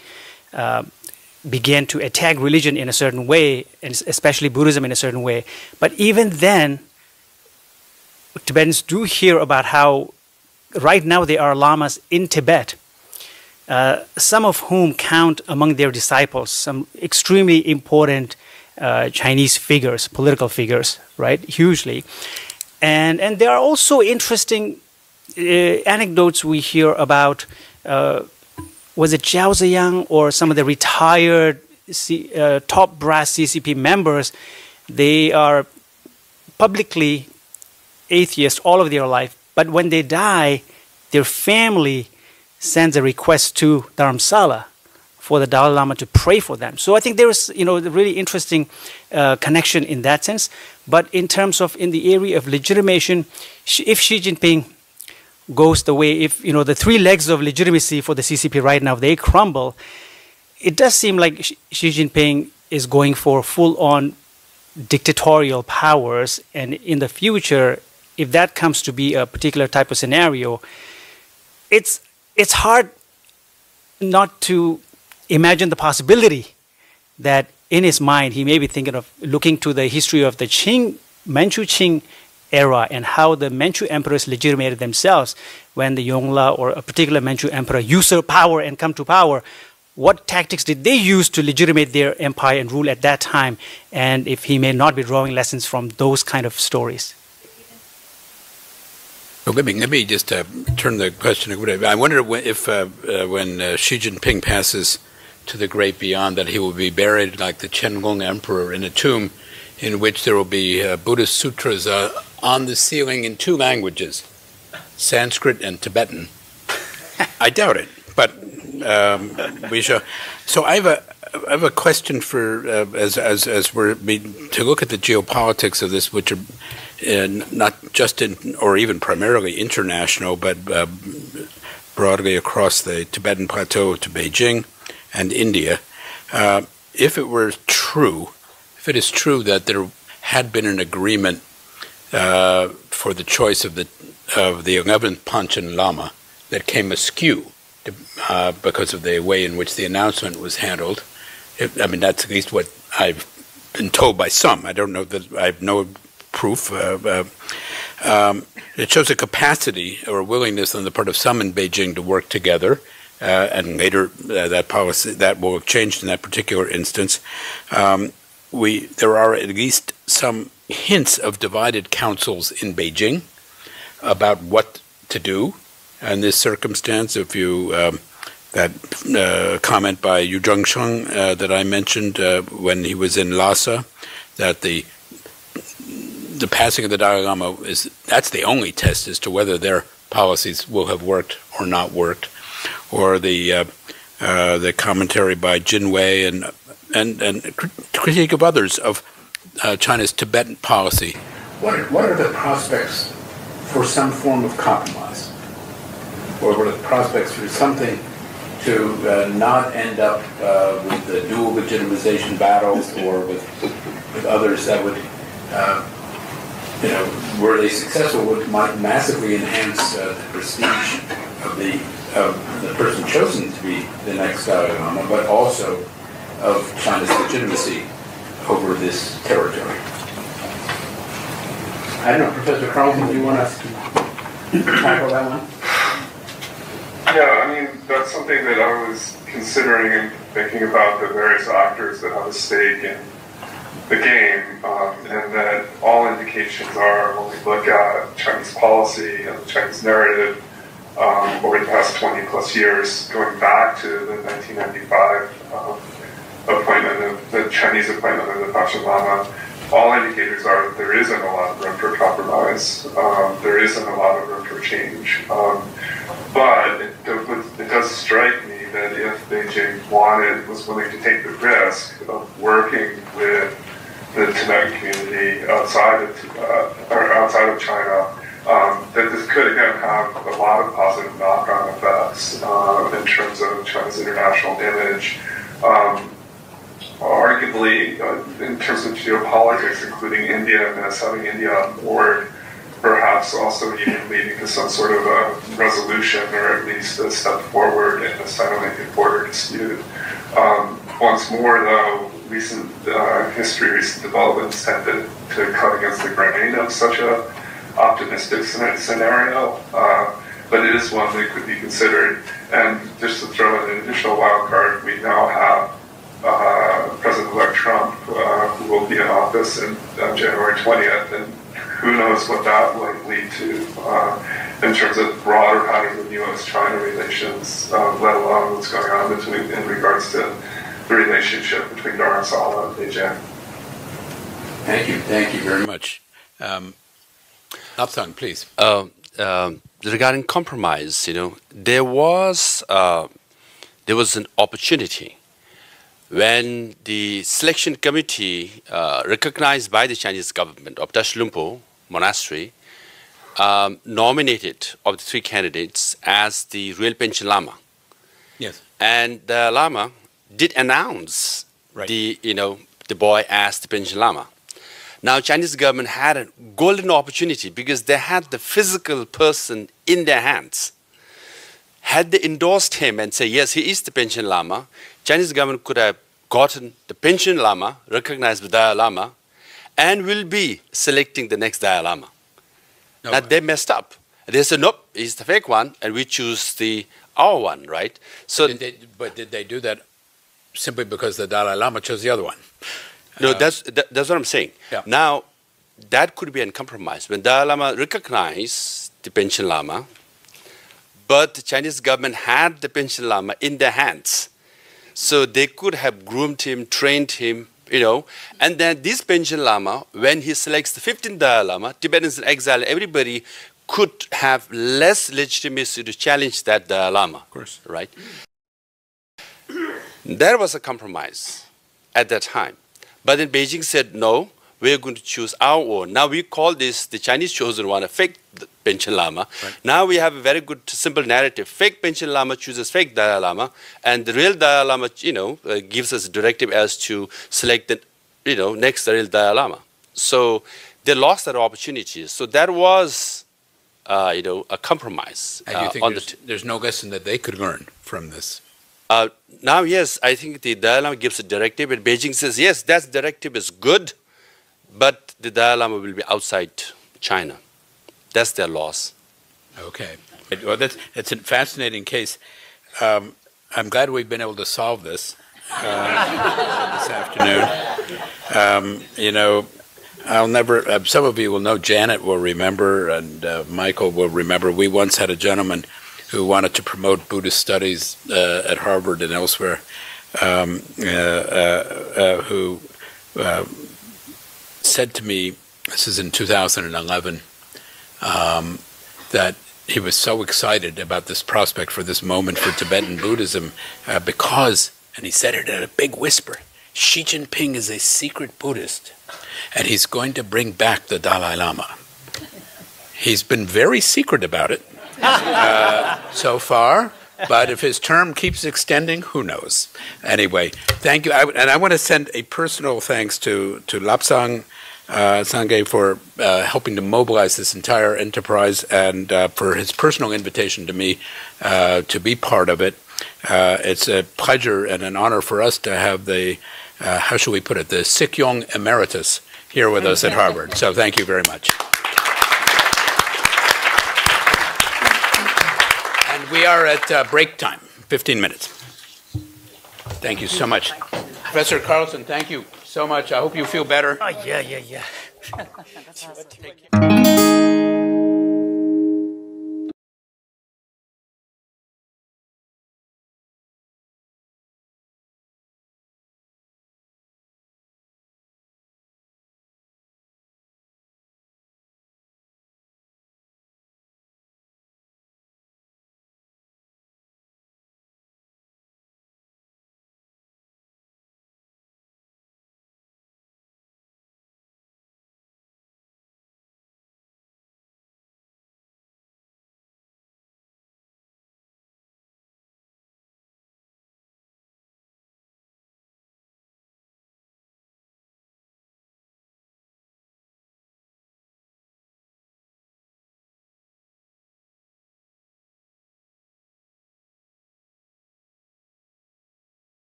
[SPEAKER 4] began to attack religion in a certain way, and especially Buddhism in a certain way. But even then, Tibetans do hear about how right now there are lamas in Tibet, some of whom count among their disciples some extremely important Chinese figures, political figures, right, hugely. And there are also interesting anecdotes we hear about, was it Zhao Ziyang or some of the retired top brass CCP members? They are publicly atheists all of their life, but when they die, their family sends a request to Dharamsala for the Dalai Lama to pray for them. So I think there is, a really interesting connection in that sense. But in terms of in the area of legitimation, if Xi Jinping goes the way, if the three legs of legitimacy for the CCP right now, they crumble, it does seem like Xi Jinping is going for full-on dictatorial powers, and in the future, if that comes to be a particular type of scenario, it's hard not to imagine the possibility that in his mind he may be thinking of looking to the history of the Manchu Qing era and how the Manchu emperors legitimated themselves when the Yongla or a particular Manchu emperor usurped power and come to power. What tactics did they use to legitimate their empire and rule at that time? And if he may not be drawing lessons from those kind of stories.
[SPEAKER 1] Well, let me just turn the question. I wonder if when Xi Jinping passes to the great beyond, that he will be buried like the Qianlong emperor in a tomb in which there will be Buddhist sutras on the ceiling in two languages, Sanskrit and Tibetan. I doubt it, but we shall. So I have a question for as we're to look at the geopolitics of this, which are not just or even primarily international, but broadly across the Tibetan Plateau to Beijing and India. If it were true, if it is true that there had been an agreement for the choice of the 11th Panchen Lama that came askew because of the way in which the announcement was handled, I mean, that's at least what I've been told by some. I don't know that I have no proof. It shows a capacity or willingness on the part of some in Beijing to work together, and later that policy that will have changed in that particular instance. There are at least some hints of divided councils in Beijing about what to do in this circumstance. If you that comment by Yu Zhengsheng that I mentioned when he was in Lhasa, that the passing of the Dalai Lama that's the only test as to whether their policies will have worked or not worked, or the commentary by Jin Wei and critique of others of China's Tibetan policy. What are the prospects for some form of compromise, or what are the prospects for something to not end up with the dual legitimization battles, or with others that would, were they successful, might massively enhance the prestige of the of the person chosen to be the next Dalai Lama, but also of China's legitimacy over this territory. I don't know, Professor Carlson, do you want us to tackle that one?
[SPEAKER 3] Yeah, I mean, that's something that I was considering and thinking about the various actors that have a stake in the game, and that all indications are, when we look at Chinese policy and the Chinese narrative over the past 20 plus years, going back to the 1995 appointment of the Chinese appointment of the Panchen Lama, all indicators are that there isn't a lot of room for compromise. There isn't a lot of room for change. But it does strike me that if Beijing was willing to take the risk of working with the Tibetan community outside of Tibet, or outside of China, that this could again have a lot of positive knock-on effects in terms of China's international image. Arguably, in terms of geopolitics, including India and having India on board, perhaps also even leading to some sort of a resolution or at least a step forward in the Sino-Indian border dispute. Once more, though, recent history, recent developments tend to cut against the grain of such a optimistic scenario, but it is one that could be considered. And just to throw in an additional wild card, we now have President-elect Trump, who will be in office on January 20th, and who knows what that might lead to in terms of broader patterns of U.S.-China relations, let alone what's going on in regards to the relationship between Dharamsala and Beijing.
[SPEAKER 1] Thank you very much. Lapsang, please.
[SPEAKER 11] Regarding compromise, there was an opportunity when the selection committee recognized by the Chinese government of Dashlumpo Monastery nominated of the three candidates as the real Panchen Lama.
[SPEAKER 1] Yes.
[SPEAKER 11] And the Lama did announce the boy as the Panchen Lama. Now, Chinese government had a golden opportunity because they had the physical person in their hands. Had they endorsed him and say, yes, he is the Panchen Lama, Chinese government could have gotten the Panchen Lama, recognized the Dalai Lama, and will be selecting the next Dalai Lama. No. Now, they messed up. They said, nope, he's the fake one, and we choose our one, right? So,
[SPEAKER 1] but did they do that simply because the Dalai Lama chose the other one?
[SPEAKER 11] No, that's what I'm saying.
[SPEAKER 1] Yeah.
[SPEAKER 11] Now, that could be a compromise. When Dalai Lama recognized the Panchen Lama, but the Chinese government had the Panchen Lama in their hands. So they could have groomed him, trained him, and then this Panchen Lama, when he selects the 15th Dalai Lama, Tibetans in exile, everybody could have less legitimacy to challenge that Dalai Lama.
[SPEAKER 1] Of course.
[SPEAKER 11] Right? There was a compromise at that time. But then Beijing said, no, we're going to choose our own. Now we call this, the Chinese chosen one, a fake Panchen Lama. Right. Now we have a very good, simple narrative. Fake Panchen Lama chooses fake Dalai Lama, and the real Dalai Lama, gives us a directive as to select the, next real Dalai Lama. So they lost that opportunity. So that was, a compromise.
[SPEAKER 1] And you think there's no lesson that they could learn from this?
[SPEAKER 11] Now, yes, I think the Dalai Lama gives a directive, and Beijing says, yes, that directive is good, but the Dalai Lama will be outside China. That's their loss.
[SPEAKER 1] Okay. Well, it's a fascinating case. I'm glad we've been able to solve this this afternoon. I'll never, some of you will know, Janet will remember, and Michael will remember, we once had a gentleman who wanted to promote Buddhist studies at Harvard and elsewhere, who said to me, this is in 2011, that he was so excited about this prospect for this moment for Tibetan Buddhism because, and he said it in a big whisper, Xi Jinping is a secret Buddhist, and he's going to bring back the Dalai Lama. He's been very secret about it so far, but if his term keeps extending, who knows? Anyway, thank you. And I want to send a personal thanks to Lapsang, Sange for helping to mobilize this entire enterprise and for his personal invitation to me to be part of it. It's a pleasure and an honor for us to have the, how shall we put it, the Sikyong Emeritus here with us at Harvard. So thank you very much. And we are at break time, 15 minutes. Thank you so much. Professor Carlson, thank you so much. I hope you feel better.
[SPEAKER 4] Oh, yeah.